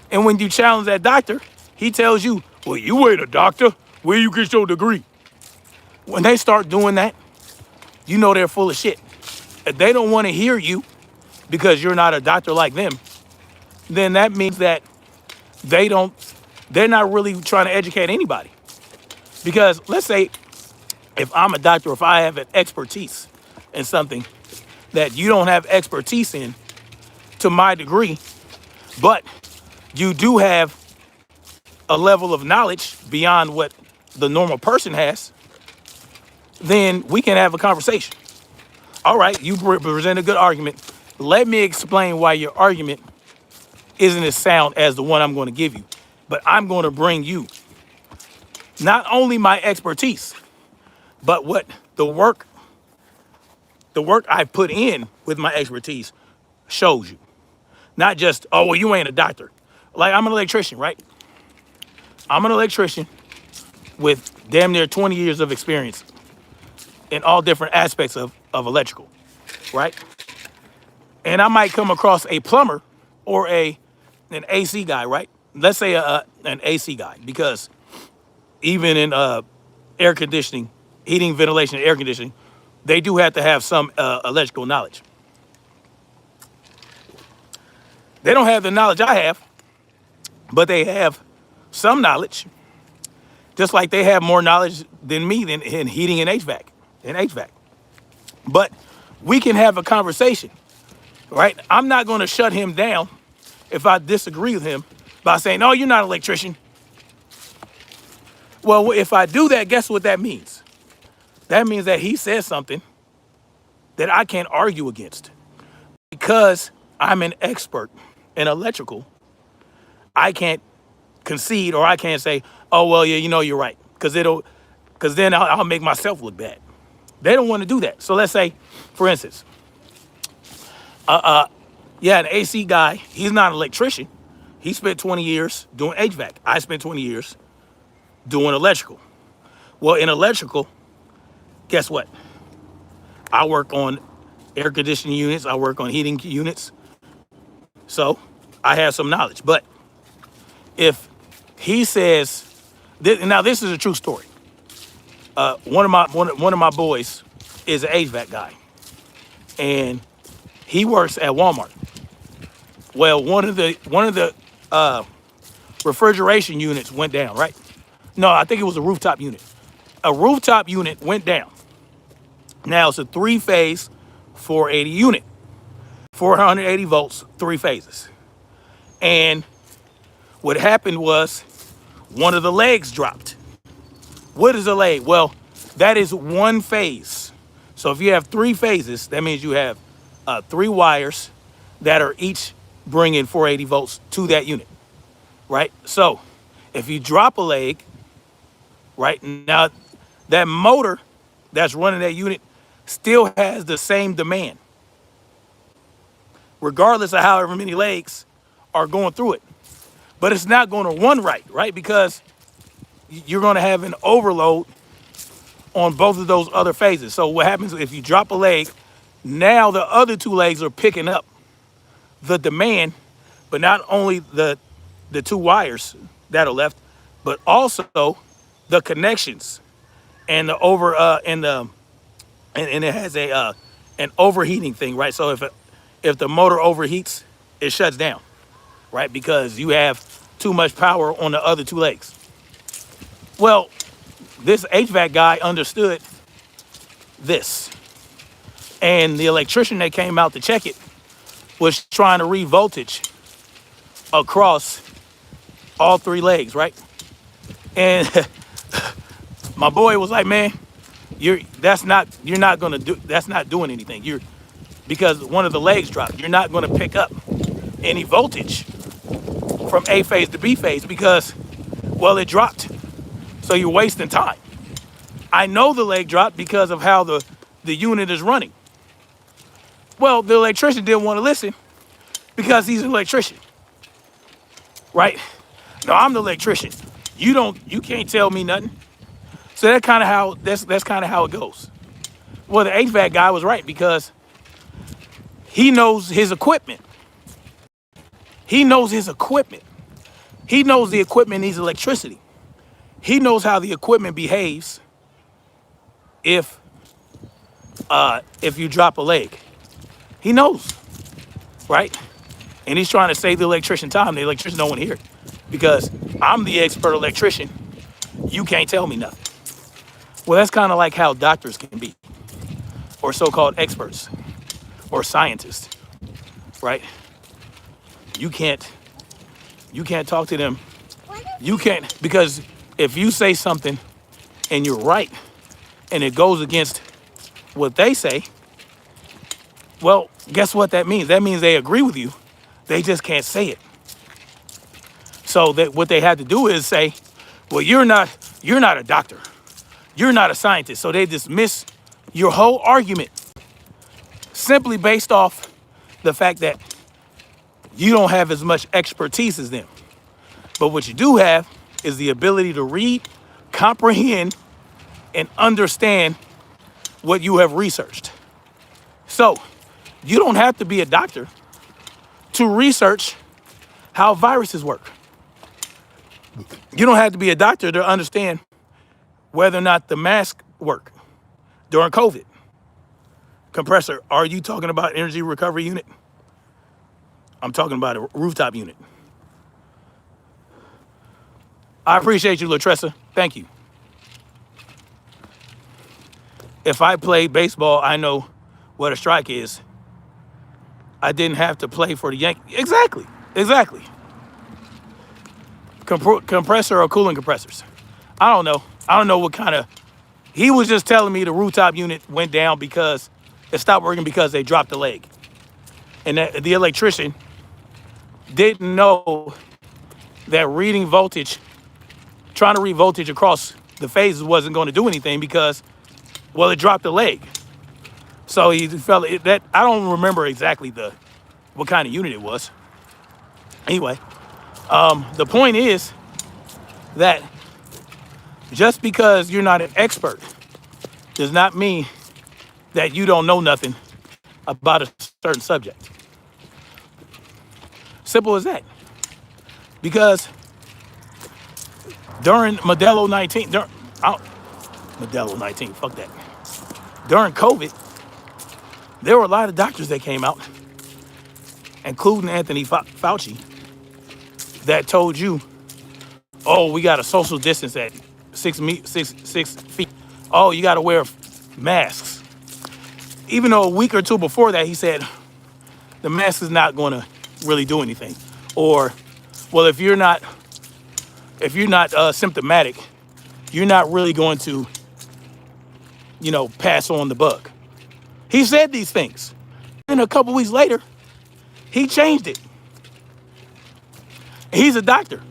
and when you challenge that doctor, he tells you, well, you ain't a doctor. Where you get your degree? When they start doing that, you know they're full of shit. If they don't want to hear you because you're not a doctor like them, then that means that they're not really trying to educate anybody. Because let's say if I'm a doctor, if I have an expertise in something that you don't have expertise in to my degree, but you do have a level of knowledge beyond what the normal person has, then we can have a conversation. All right, you present a good argument. Let me explain why your argument isn't as sound as the one I'm going to give you. But I'm going to bring you not only my expertise, but what the work I put in with my expertise shows you. Not just, oh, well, you ain't a doctor. Like, I'm an electrician, right? I'm an electrician with damn near 20 years of experience in all different aspects of electrical, right? And I might come across a plumber or an AC guy, right? Let's say an AC guy, because even in air conditioning, heating, ventilation, and air conditioning, they do have to have some electrical knowledge. They don't have the knowledge I have, but they have some knowledge, just like they have more knowledge than me in heating and HVAC. But we can have a conversation, right? I'm not going to shut him down if I disagree with him by saying, oh, you're not an electrician. Well, if I do that, guess what that means? That means that he says something that I can't argue against. Because I'm an expert in electrical, I can't concede, or I can't say, oh, well, yeah, you're right. Because then I'll make myself look bad. They don't want to do that. So let's say, for instance, an AC guy, he's not an electrician. He spent 20 years doing HVAC. I spent 20 years doing electrical. Well, in electrical, guess what? I work on air conditioning units. I work on heating units. So I have some knowledge. But if he says, now this is a true story. One of my boys is an HVAC guy, and he works at Walmart. Well, one of the refrigeration units went down, right? No, I think it was a rooftop unit. A rooftop unit went down. Now it's a 3-phase 480 unit, 480 volts, 3 phases. And what happened was one of the legs dropped. What is a leg? Well, that is 1 phase. So if you have 3 phases, that means you have 3 wires that are each bringing 480 volts to that unit, right? So if you drop a leg, right, now that motor that's running that unit still has the same demand, regardless of however many legs are going through it. But it's not going to run right? Because you're going to have an overload on both of those other phases. So what happens if you drop a leg, now the other 2 legs are picking up the demand, but not only the 2 wires that are left, but also the connections and the and it has an overheating thing, right? So if the motor overheats, it shuts down, right? Because you have too much power on the other 2 legs. Well, this HVAC guy understood this, and the electrician that came out to check it was trying to read voltage across all 3 legs, right? And my boy was like, man, that's not doing anything. Because one of the legs dropped, you're not going to pick up any voltage from A phase to B phase because, well, it dropped. So you're wasting time. I know the leg dropped because of how the unit is running. Well, the electrician didn't want to listen because he's an electrician, right? No, I'm the electrician. You can't tell me nothing. So that's kind of how it goes. Well, the HVAC guy was right because he knows his equipment. He knows his equipment. He knows the equipment needs electricity. He knows how the equipment behaves if you drop a leg. He knows, right? And he's trying to save the electrician time. The electrician don't want to hear it because I'm the expert electrician. You can't tell me nothing. Well, that's kind of like how doctors can be, or so-called experts, or scientists, right? You can't talk to them. You can't, because if you say something and you're right and it goes against what they say, well, guess what that means? That means they agree with you. They just can't say it. So that what they had to do is say, well, you're not a doctor. You're not a scientist. So they dismiss your whole argument simply based off the fact that you don't have as much expertise as them. But what you do have is the ability to read, comprehend, and understand what you have researched. So you don't have to be a doctor to research how viruses work. You don't have to be a doctor to understand whether or not the mask work during COVID. Compressor, are you talking about energy recovery unit? I'm talking about a rooftop unit. I appreciate you, Latressa. Thank you. If I played baseball, I know what a strike is. I didn't have to play for the Yankees. Exactly. Compressor or cooling compressors. I don't know what kind of... He was just telling me the rooftop unit went down because it stopped working because they dropped the leg. And that the electrician didn't know that reading voltage, trying to read voltage across the phases wasn't going to do anything because, well, it dropped the leg. So he felt that, I don't remember exactly what kind of unit it was. Anyway, the point is that just because you're not an expert does not mean that you don't know nothing about a certain subject. Simple as that. Because during Modelo 19, Modelo 19, fuck that. During COVID, there were a lot of doctors that came out, including Anthony Fauci, that told you, oh, we got to social distance at 6 feet. Oh, you got to wear masks. Even though a week or two before that, he said the mask is not going to really do anything. Or, well, if you're not symptomatic, you're not really going to, pass on the bug. He said these things. Then a couple weeks later, he changed it. He's a doctor.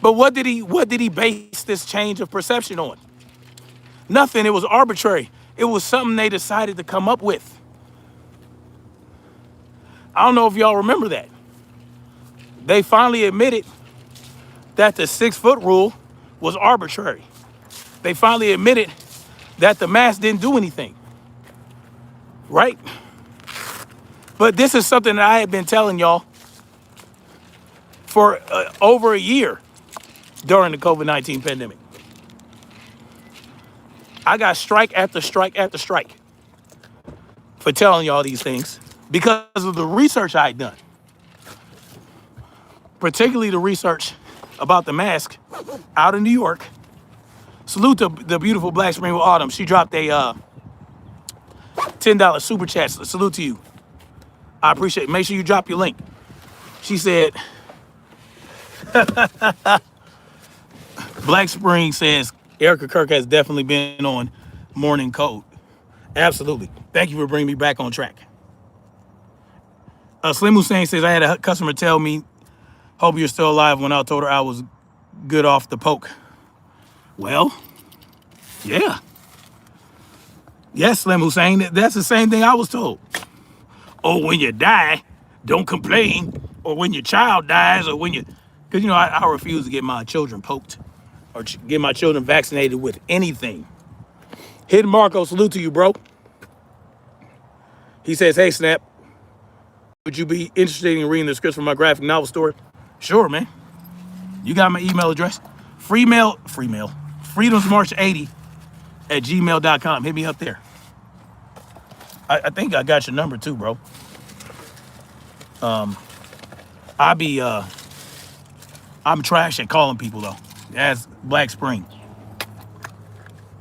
But what did he base this change of perception on? Nothing. It was arbitrary. It was something they decided to come up with. I don't know if y'all remember that. They finally admitted that the 6-foot rule was arbitrary. They finally admitted that the mask didn't do anything. Right? But this is something that I have been telling y'all for over a year during the COVID-19 pandemic. I got strike after strike after strike for telling y'all these things because of the research I had done. Particularly the research about the mask out in New York. Salute to the beautiful Black Spring with Autumn. She dropped a $10 super chat. Salute to you. I appreciate it. Make sure you drop your link. She said, Black Spring says, Erica Kirk has definitely been on Morning Code. Absolutely. Thank you for bringing me back on track. Slim Hussein says, I had a customer tell me, hope you're still alive, when I told her I was good off the poke. Well, yeah. Yes, Slim Hussein, that's the same thing I was told. Oh, when you die, don't complain. Or when your child dies, or when you... Because, you know, I refuse to get my children poked or get my children vaccinated with anything. Hidden Marco, salute to you, bro. He says, hey, Snap, would you be interested in reading the scripts from my graphic novel story? Sure, man. You got my email address. freedomsmarch80@gmail.com. Hit me up there. I think I got your number too, bro. I'm trash at calling people though. That's Black Spring.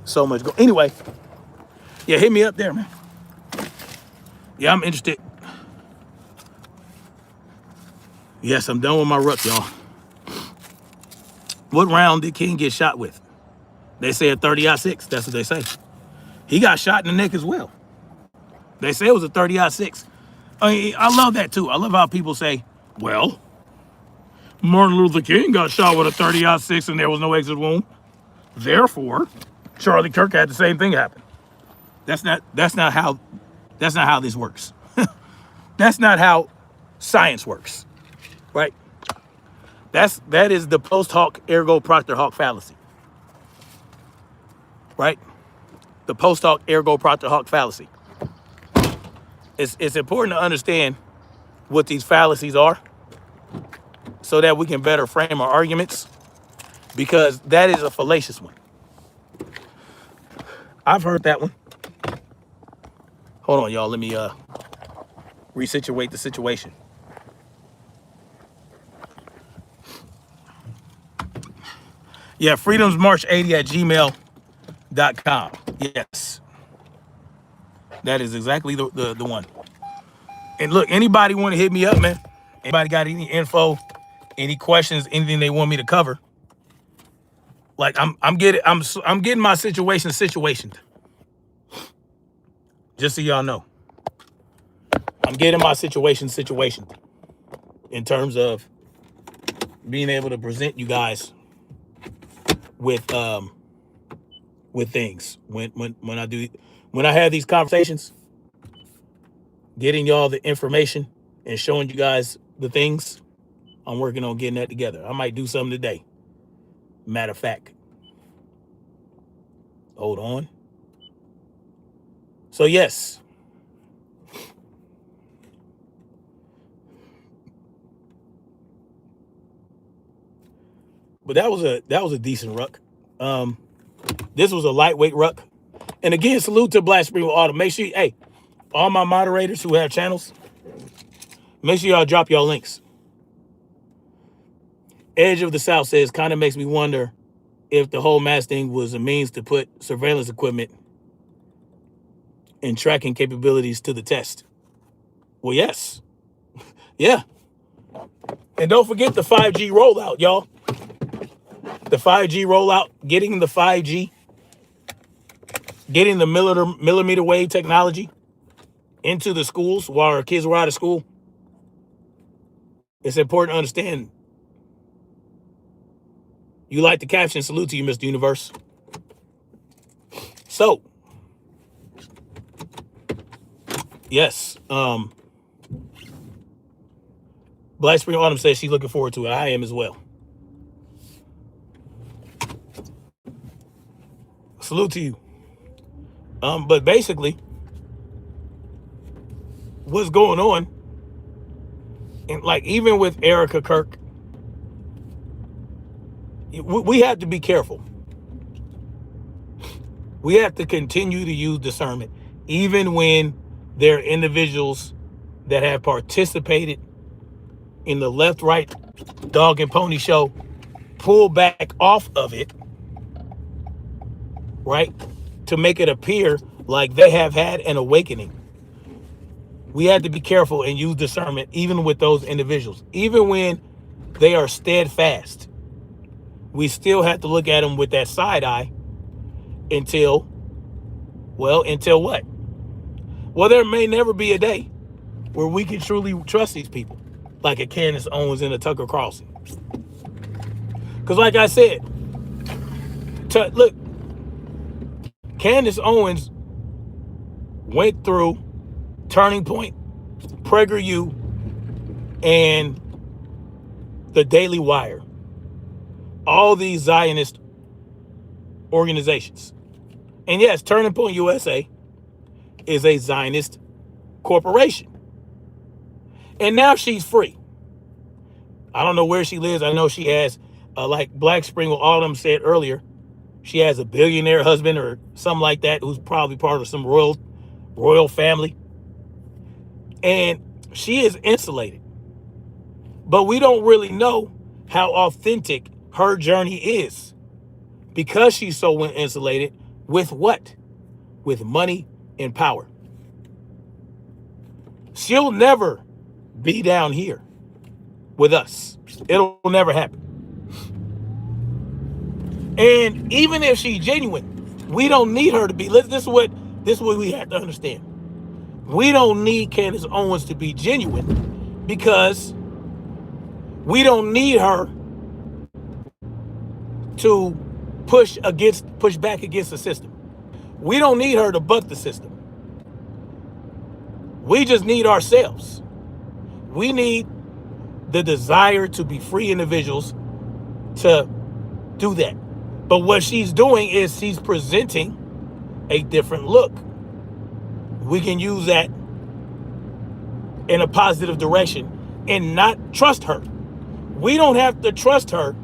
So much go. Anyway, yeah, hit me up there, man. Yeah, I'm interested. Yes, I'm done with my ruck, y'all. What round did King get shot with? They say a 30-06. That's what they say. He got shot in the neck as well. They say it was a 30-06. I love that too. I love how people say, well, Martin Luther King got shot with a 30-06 and there was no exit wound. Therefore, Charlie Kirk had the same thing happen. That's not how this works. That's not how science works. Right? That is the post hoc ergo propter hoc fallacy. Right? The post hoc ergo propter hoc fallacy. It's important to understand what these fallacies are so that we can better frame our arguments, because that is a fallacious one. I've heard that one. Hold on, y'all. Let me resituate the situation. Yeah, freedomsmarch80@gmail.com. Yes. That is exactly the one. And look, anybody want to hit me up, man? Anybody got any info, any questions, anything they want me to cover? Like I'm getting my situation situationed. Just so y'all know. I'm getting my situation situationed in terms of being able to present you guys with things when I have these conversations, getting y'all the information and showing you guys the things. I'm working on getting that together. I might do something today. Matter of fact, hold on. So yes, but that was a decent ruck. This was a lightweight ruck. And again, salute to Black Spring with Autumn. Make sure, hey, all my moderators who have channels, make sure y'all drop y'all links. Edge of the South says, kind of makes me wonder if the whole mask thing was a means to put surveillance equipment and tracking capabilities to the test. Well, yes. Yeah. And don't forget the 5G rollout, y'all. The 5G rollout, getting the 5G, getting the millimeter wave technology into the schools while our kids were out of school. It's important to understand. You like the caption, salute to you, Mr. Universe. So, yes, Black Spring Autumn says she's looking forward to it. I am as well. Salute to you. But basically, what's going on, and like even with Erica Kirk, we have to be careful. We have to continue to use discernment, even when there are individuals that have participated in the left-right dog and pony show, pull back off of it, right? To make it appear like they have had an awakening. We have to be careful and use discernment even with those individuals. Even when they are steadfast, we still have to look at them with that side eye until what? Well, there may never be a day where we can truly trust these people, like a Candace Owens and a Tucker Carlson. Because like I said, look, Candace Owens went through Turning Point, PragerU, and the Daily Wire, all these Zionist organizations. And yes, Turning Point USA is a Zionist corporation. And now she's free. I don't know where she lives. I know she has, like Black Spring Autumn said earlier, she has a billionaire husband or something like that who's probably part of some royal family. And she is insulated. But we don't really know how authentic her journey is because she's so insulated with what? With money and power. She'll never be down here with us. It'll never happen. And even if she's genuine, we don't need her to be. This is what we have to understand. We don't need Candace Owens to be genuine because we don't need her to push back against the system. We don't need her to buck the system. We just need ourselves. We need the desire to be free individuals to do that. But what she's doing is she's presenting a different look. We can use that in a positive direction and not trust her. We don't have to trust her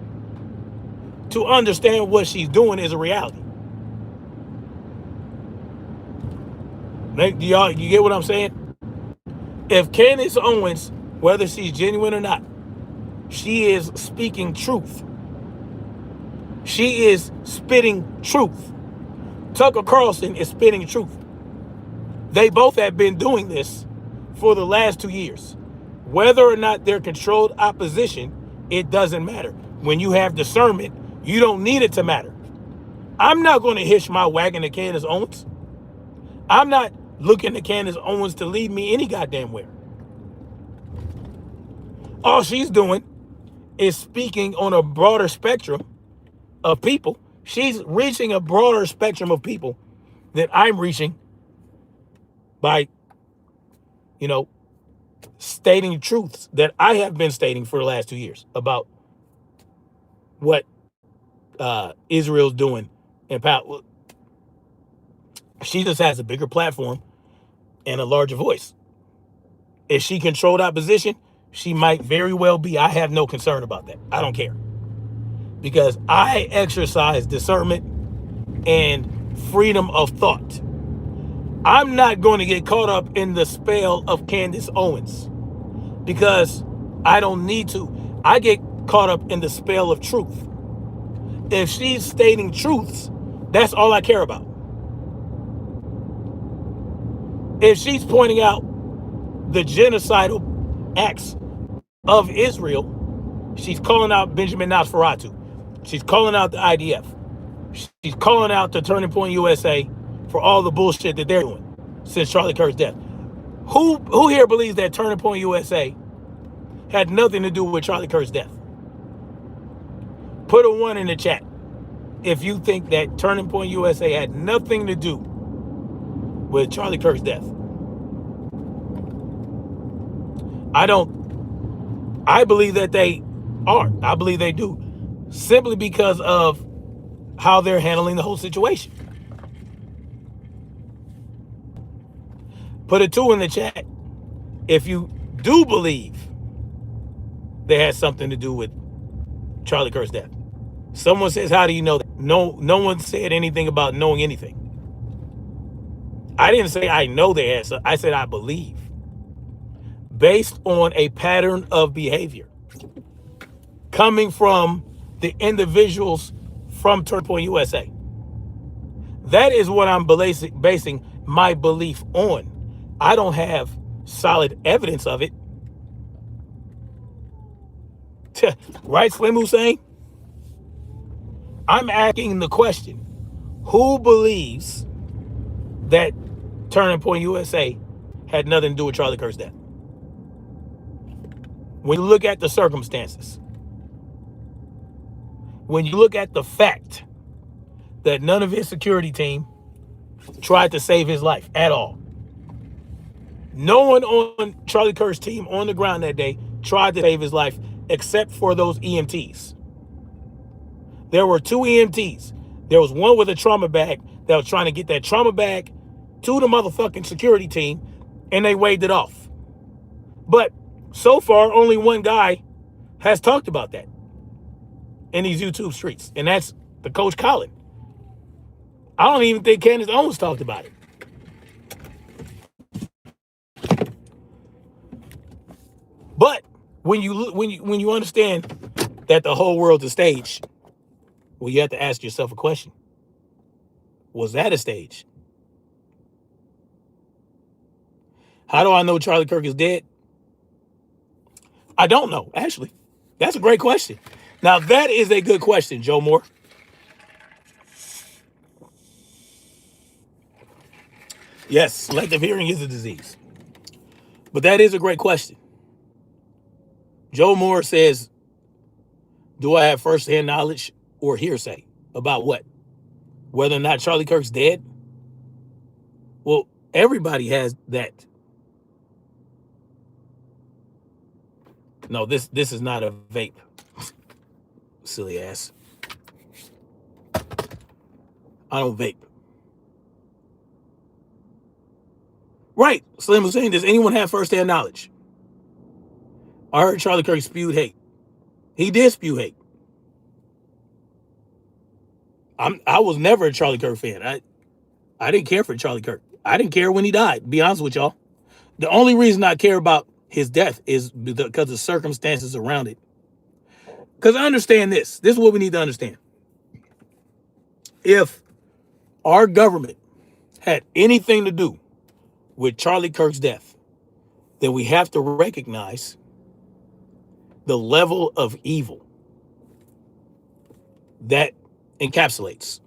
to understand what she's doing is a reality. You get what I'm saying? If Candace Owens, whether she's genuine or not, she is speaking truth. She is spitting truth. Tucker Carlson is spitting truth. They both have been doing this for the last 2 years. Whether or not they're controlled opposition, it doesn't matter. When you have discernment, you don't need it to matter. I'm not going to hitch my wagon to Candace Owens. I'm not looking to Candace Owens to lead me any goddamn where. All she's doing is speaking on a broader spectrum of people. She's reaching a broader spectrum of people that I'm reaching by, stating truths that I have been stating for the last 2 years about what Israel's doing in power. She just has a bigger platform and a larger voice. If she controlled opposition, she might very well be. I have no concern about that. I don't care. Because I exercise discernment and freedom of thought. I'm not going to get caught up in the spell of Candace Owens because I don't need to. I get caught up in the spell of truth. If she's stating truths, that's all I care about. If she's pointing out the genocidal acts of Israel, she's calling out Benjamin Nosferatu. She's calling out the IDF. She's calling out the Turning Point USA for all the bullshit that they're doing since Charlie Kirk's death. Who here believes that Turning Point USA had nothing to do with Charlie Kirk's death? Put a 1 in the chat if you think that Turning Point USA had nothing to do with Charlie Kirk's death. I believe that they are. I believe they do. Simply because of how they're handling the whole situation. Put a 2 in the chat if you do believe they had something to do with Charlie Kirk's death. Someone says, how do you know that? No one said anything about knowing anything. I didn't say I know they had something. I said I believe. Based on a pattern of behavior coming from the individuals from Turning Point USA. That is what I'm basing my belief on. I don't have solid evidence of it. Right, Slim Hussein? I'm asking the question, who believes that Turning Point USA had nothing to do with Charlie Kirk's death? When you look at the circumstances, when you look at the fact that none of his security team tried to save his life at all. No one on Charlie Kirk's team on the ground that day tried to save his life except for those EMTs. There were 2 EMTs. There was one with a trauma bag that was trying to get that trauma bag to the motherfucking security team, and they waved it off. But so far, only one guy has talked about that in these YouTube streets, and that's the Coach Colin. I don't even think Candace Owens talked about it. But when you understand that the whole world's a stage, well, you have to ask yourself a question. Was that a stage? How do I know Charlie Kirk is dead? I don't know, actually. That's a great question. Now, that is a good question, Joe Moore. Yes, selective hearing is a disease. But that is a great question. Joe Moore says, do I have firsthand knowledge or hearsay about what? Whether or not Charlie Kirk's dead? Well, everybody has that. No, this is not a vape. Silly ass. I don't vape. Right. Slim was saying, does anyone have firsthand knowledge? I heard Charlie Kirk spewed hate. He did spew hate. I was never a Charlie Kirk fan. I didn't care for Charlie Kirk. I didn't care when he died, to be honest with y'all. The only reason I care about his death is because of the circumstances around it. Because I understand this. This is what we need to understand. If our government had anything to do with Charlie Kirk's death, then we have to recognize the level of evil that encapsulates.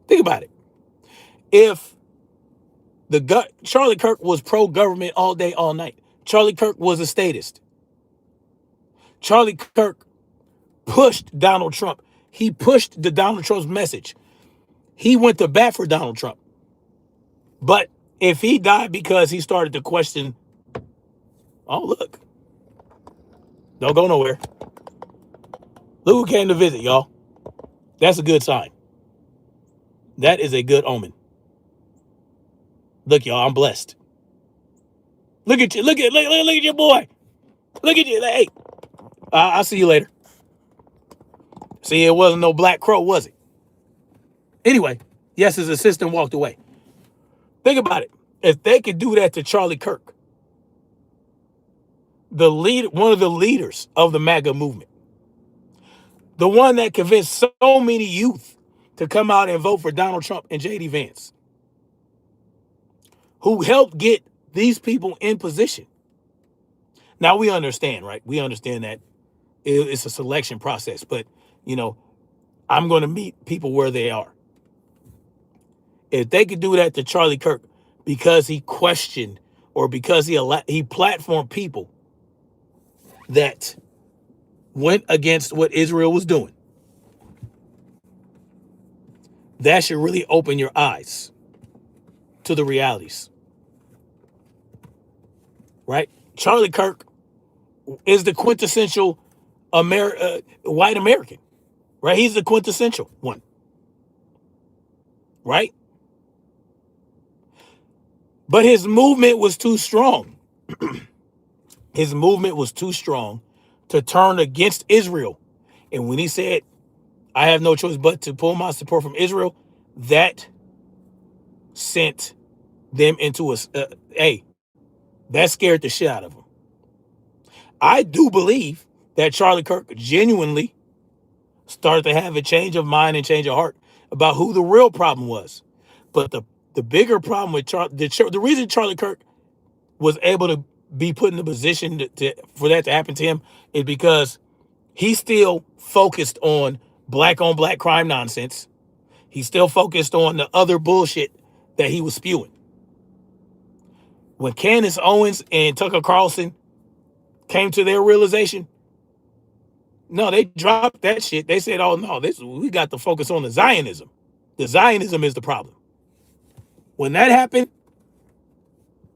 Think about it. If Charlie Kirk was pro-government all day, all night, Charlie Kirk was a statist. Charlie Kirk pushed Donald Trump. He pushed the Donald Trump's message. He went to bat for Donald Trump. But if he died because he started to question, oh, look, don't go nowhere. Look who came to visit, y'all. That's a good sign. That is a good omen. Look, y'all, I'm blessed. Look at you. Look at your boy. Look at you. Hey, I'll see you later. See, it wasn't no black crow, was it? Anyway, yes, his assistant walked away. Think about it. If they could do that to Charlie Kirk, one of the leaders of the MAGA movement, the one that convinced so many youth to come out and vote for Donald Trump and J.D. Vance, who helped get these people in position. Now, we understand, right? We understand that it's a selection process, but, I'm going to meet people where they are. If they could do that to Charlie Kirk because he questioned or because he platformed people that went against what Israel was doing, that should really open your eyes to the realities. Right? Charlie Kirk is the quintessential white American. Right? He's the quintessential one. Right? But his movement was too strong. His movement was too strong to turn against Israel. And when he said, I have no choice but to pull my support from Israel, that sent them into that scared the shit out of them. I do believe that Charlie Kirk genuinely started to have a change of mind and change of heart about who the real problem was. But the bigger problem with the reason Charlie Kirk was able to be put in the position for that to happen to him is because he still focused on black on black crime nonsense. He still focused on the other bullshit that he was spewing. When Candace Owens and Tucker Carlson came to their realization, no, they dropped that shit. They said, oh no, we got to focus on the Zionism. The Zionism is the problem. When that happened,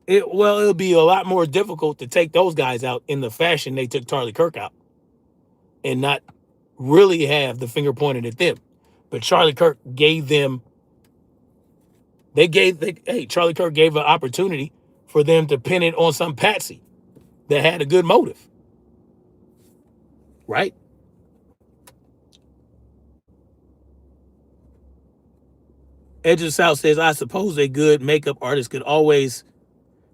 It'll be a lot more difficult to take those guys out in the fashion they took Charlie Kirk out and not really have the finger pointed at them. But Charlie Kirk gave them, Charlie Kirk gave an opportunity for them to pin it on some patsy that had a good motive. Right? Edge of South says, I suppose a good makeup artist could always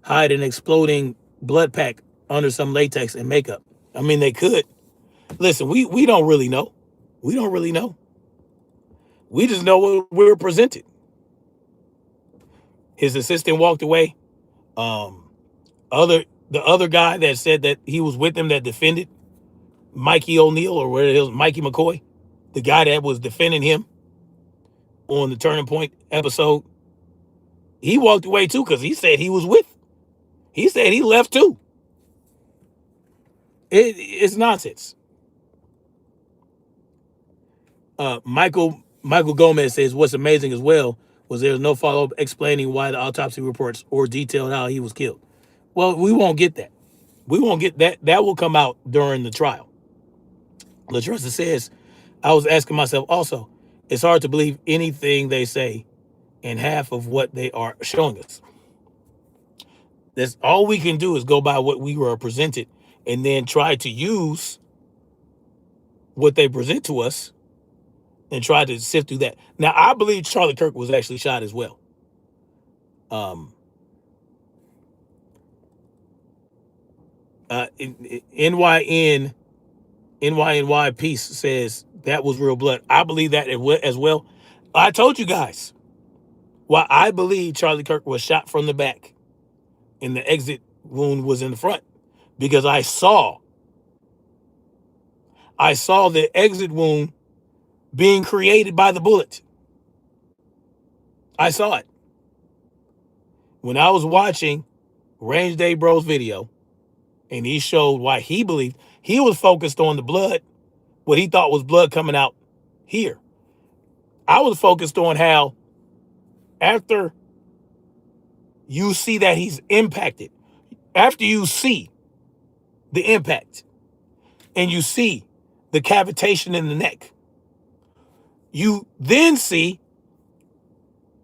hide an exploding blood pack under some latex and makeup. I mean, they could. Listen, we don't really know. We don't really know. We just know what we were presented. His assistant walked away. The other guy that said that he was with him that defended Mikey O'Neill, or where it was Mikey McCoy, the guy that was defending him on the Turning Point episode, he walked away too because he said he was with. He said he left too. It's nonsense. Michael Gomez says what's amazing as well was there's no follow-up explaining why the autopsy reports or detailed how he was killed. Well, we won't get that. We won't get that. That will come out during the trial. LaTressa says, I was asking myself also, it's hard to believe anything they say and half of what they are showing us. That's all we can do is go by what we were presented and then try to use what they present to us and try to sift through that. Now, I believe Charlie Kirk was actually shot as well. NYNY Peace says that was real blood. I believe that as well. I told you guys why I believe Charlie Kirk was shot from the back and the exit wound was in the front, because I saw the exit wound being created by the bullet. I saw it. When I was watching Range Day Bro's video and he showed why he believed, he was focused on the blood, what he thought was blood coming out here. I was focused on how after you see that he's impacted, after you see the impact and you see the cavitation in the neck, you then see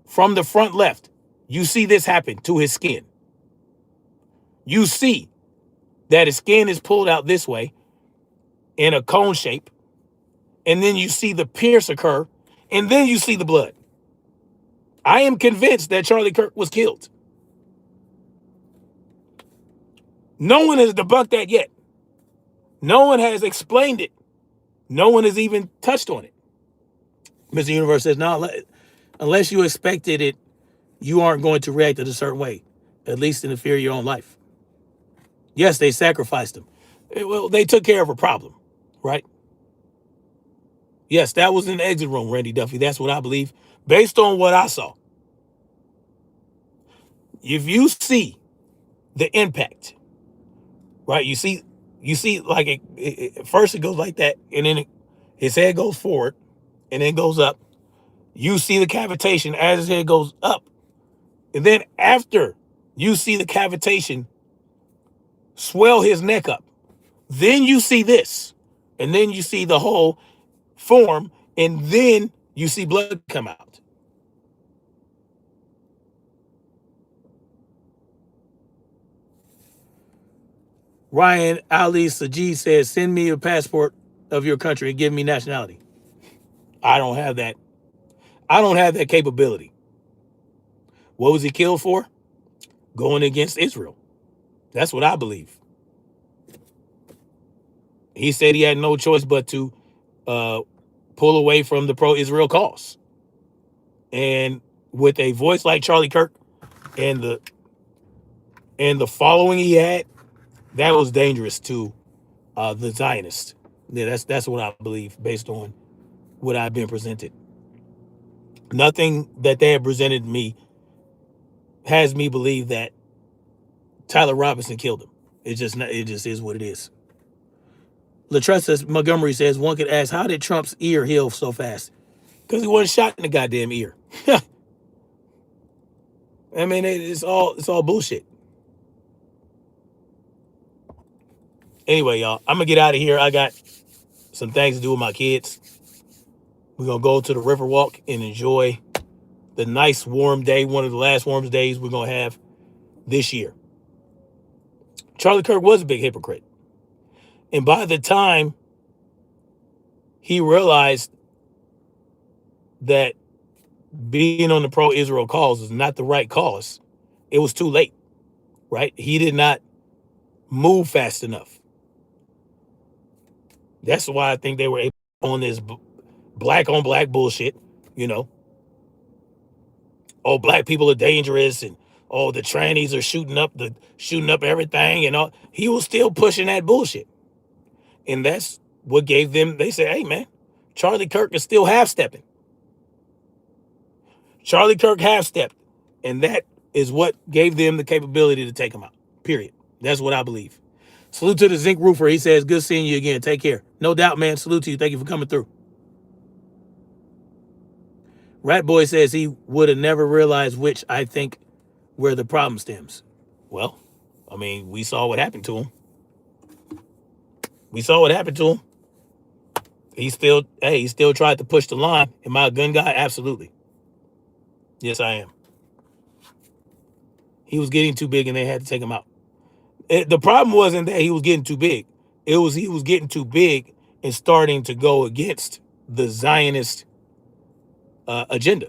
from the front left, you see this happen to his skin. You see that his skin is pulled out this way in a cone shape, and then you see the pierce occur, and then you see the blood. I am convinced that Charlie Kirk was killed. No one has debunked that yet. No one has explained it. No one has even touched on it. Mr. Universe says, no, unless you expected it, you aren't going to react in a certain way, at least in the fear of your own life. Yes, they sacrificed him. Well, they took care of a problem, right? Yes, that was in the exit room, Randy Duffy. That's what I believe, based on what I saw. If you see the impact, right? You see like first it goes like that, and then his head goes forward, and then goes up. You see the cavitation as his head goes up. And then after you see the cavitation swell his neck up, then you see this. And then you see the whole form, and then you see blood come out. Ryan Ali Sajid says, send me a passport of your country and give me nationality. I don't have that. I don't have that capability. What was he killed for? Going against Israel. That's what I believe. He said he had no choice but to pull away from the pro-Israel cause. And with a voice like Charlie Kirk and the following he had, that was dangerous to the Zionists. Yeah, that's what I believe based on what I've been presented. Nothing that they have presented me has me believe that Tyler Robinson killed him. It just is what it is. Latressa Montgomery says, one could ask, how did Trump's ear heal so fast? Because he wasn't shot in the goddamn ear. I mean, it's all bullshit. Anyway, y'all, I'm going to get out of here. I got some things to do with my kids. We're going to go to the Riverwalk and enjoy the nice warm day, one of the last warm days we're going to have this year. Charlie Kirk was a big hypocrite. And by the time he realized that being on the pro-Israel cause is not the right cause, it was too late, right? He did not move fast enough. That's why I think they were able on this black on black bullshit, you know. Oh, black people are dangerous, and oh, the trannies are shooting up everything, and all. He was still pushing that bullshit. And that's what gave them, they said, hey man, Charlie Kirk is still half-stepping. Charlie Kirk half-stepped. And that is what gave them the capability to take him out. Period. That's what I believe. Salute to the Zinc Roofer. He says, good seeing you again. Take care. No doubt, man. Salute to you. Thank you for coming through. Rat Boy says he would have never realized which I think where the problem stems. Well, I mean, we saw what happened to him. We saw what happened to him. He still tried to push the line. Am I a gun guy? Absolutely. Yes, I am. He was getting too big and they had to take him out. The problem wasn't that he was getting too big. It was he was getting too big and starting to go against the Zionist agenda.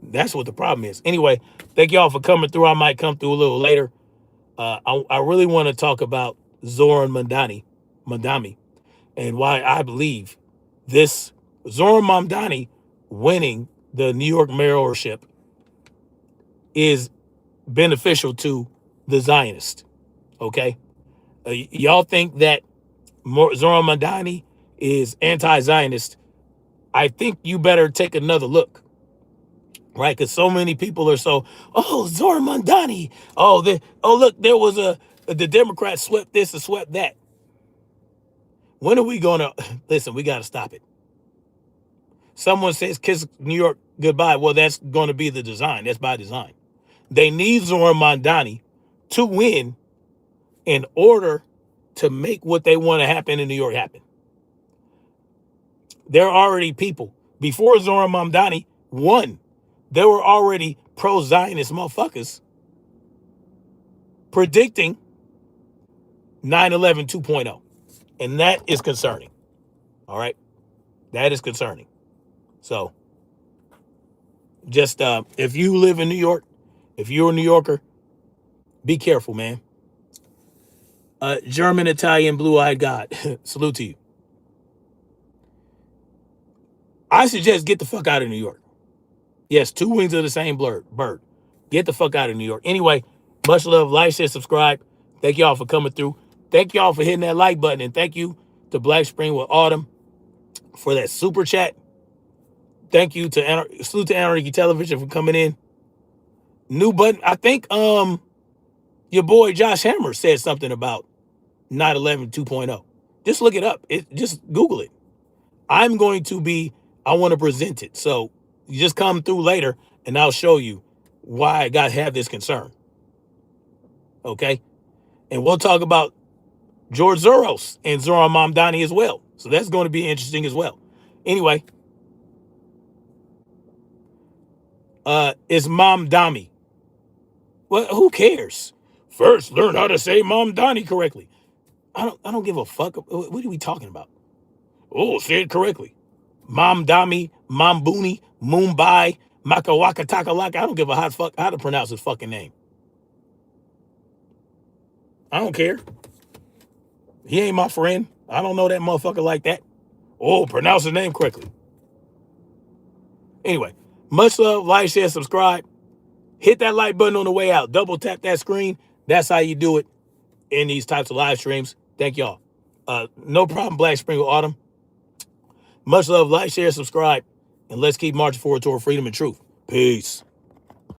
That's what the problem is. Anyway, thank y'all for coming through. I might come through a little later. I really want to talk about Zoran Mamdani, and why I believe this Zoran Mamdani winning the New York mayorship is beneficial to the Zionists. Okay, y'all think that Zoran Mamdani is anti-Zionist? I think you better take another look, right? Because so many people are Zoran Mamdani. Look, there was the Democrats swept this and swept that. When are we gonna listen? We got to stop it. Someone says kiss New York goodbye. Well, that's going to be the design. That's by design. They need Zoran Mamdani to win in order to make what they want to happen in New York happen. There are already people before Zoran Mamdani won. There were already pro-Zionist motherfuckers predicting 9/11 2.0. And that is concerning. All right? That is concerning. So, just if you live in New York, if you're a New Yorker, be careful, man. German, Italian, blue-eyed God. Salute to you. I suggest get the fuck out of New York. Yes, two wings of the same bird. Get the fuck out of New York. Anyway, much love. Like, share, subscribe. Thank y'all for coming through. Thank y'all for hitting that like button. And thank you to Black Spring with Autumn for that super chat. Thank you to salute to Anarchy Television for coming in. New button. I think your boy Josh Hammer said something about 9/11 2.0. Just look it up. Just Google it. I want to present it. So you just come through later and I'll show you why I have this concern. Okay? And we'll talk about George Soros and Zoran Mamdani as well. So that's going to be interesting as well. Anyway, it's Mamdani. Well, who cares? First, learn how to say Mamdani correctly. I don't give a fuck. What are we talking about? Oh, say it correctly. Mamdami, Mambuni, Mumbai, Makawaka Takalaka. I don't give a fuck how to pronounce his fucking name. I don't care. He ain't my friend. I don't know that motherfucker like that. Oh, pronounce his name correctly. Anyway, much love, like, share, subscribe. Hit that like button on the way out. Double tap that screen. That's how you do it in these types of live streams. Thank y'all. No problem, Black Spring with Autumn. Much love, like, share, subscribe. And let's keep marching forward toward freedom and truth. Peace.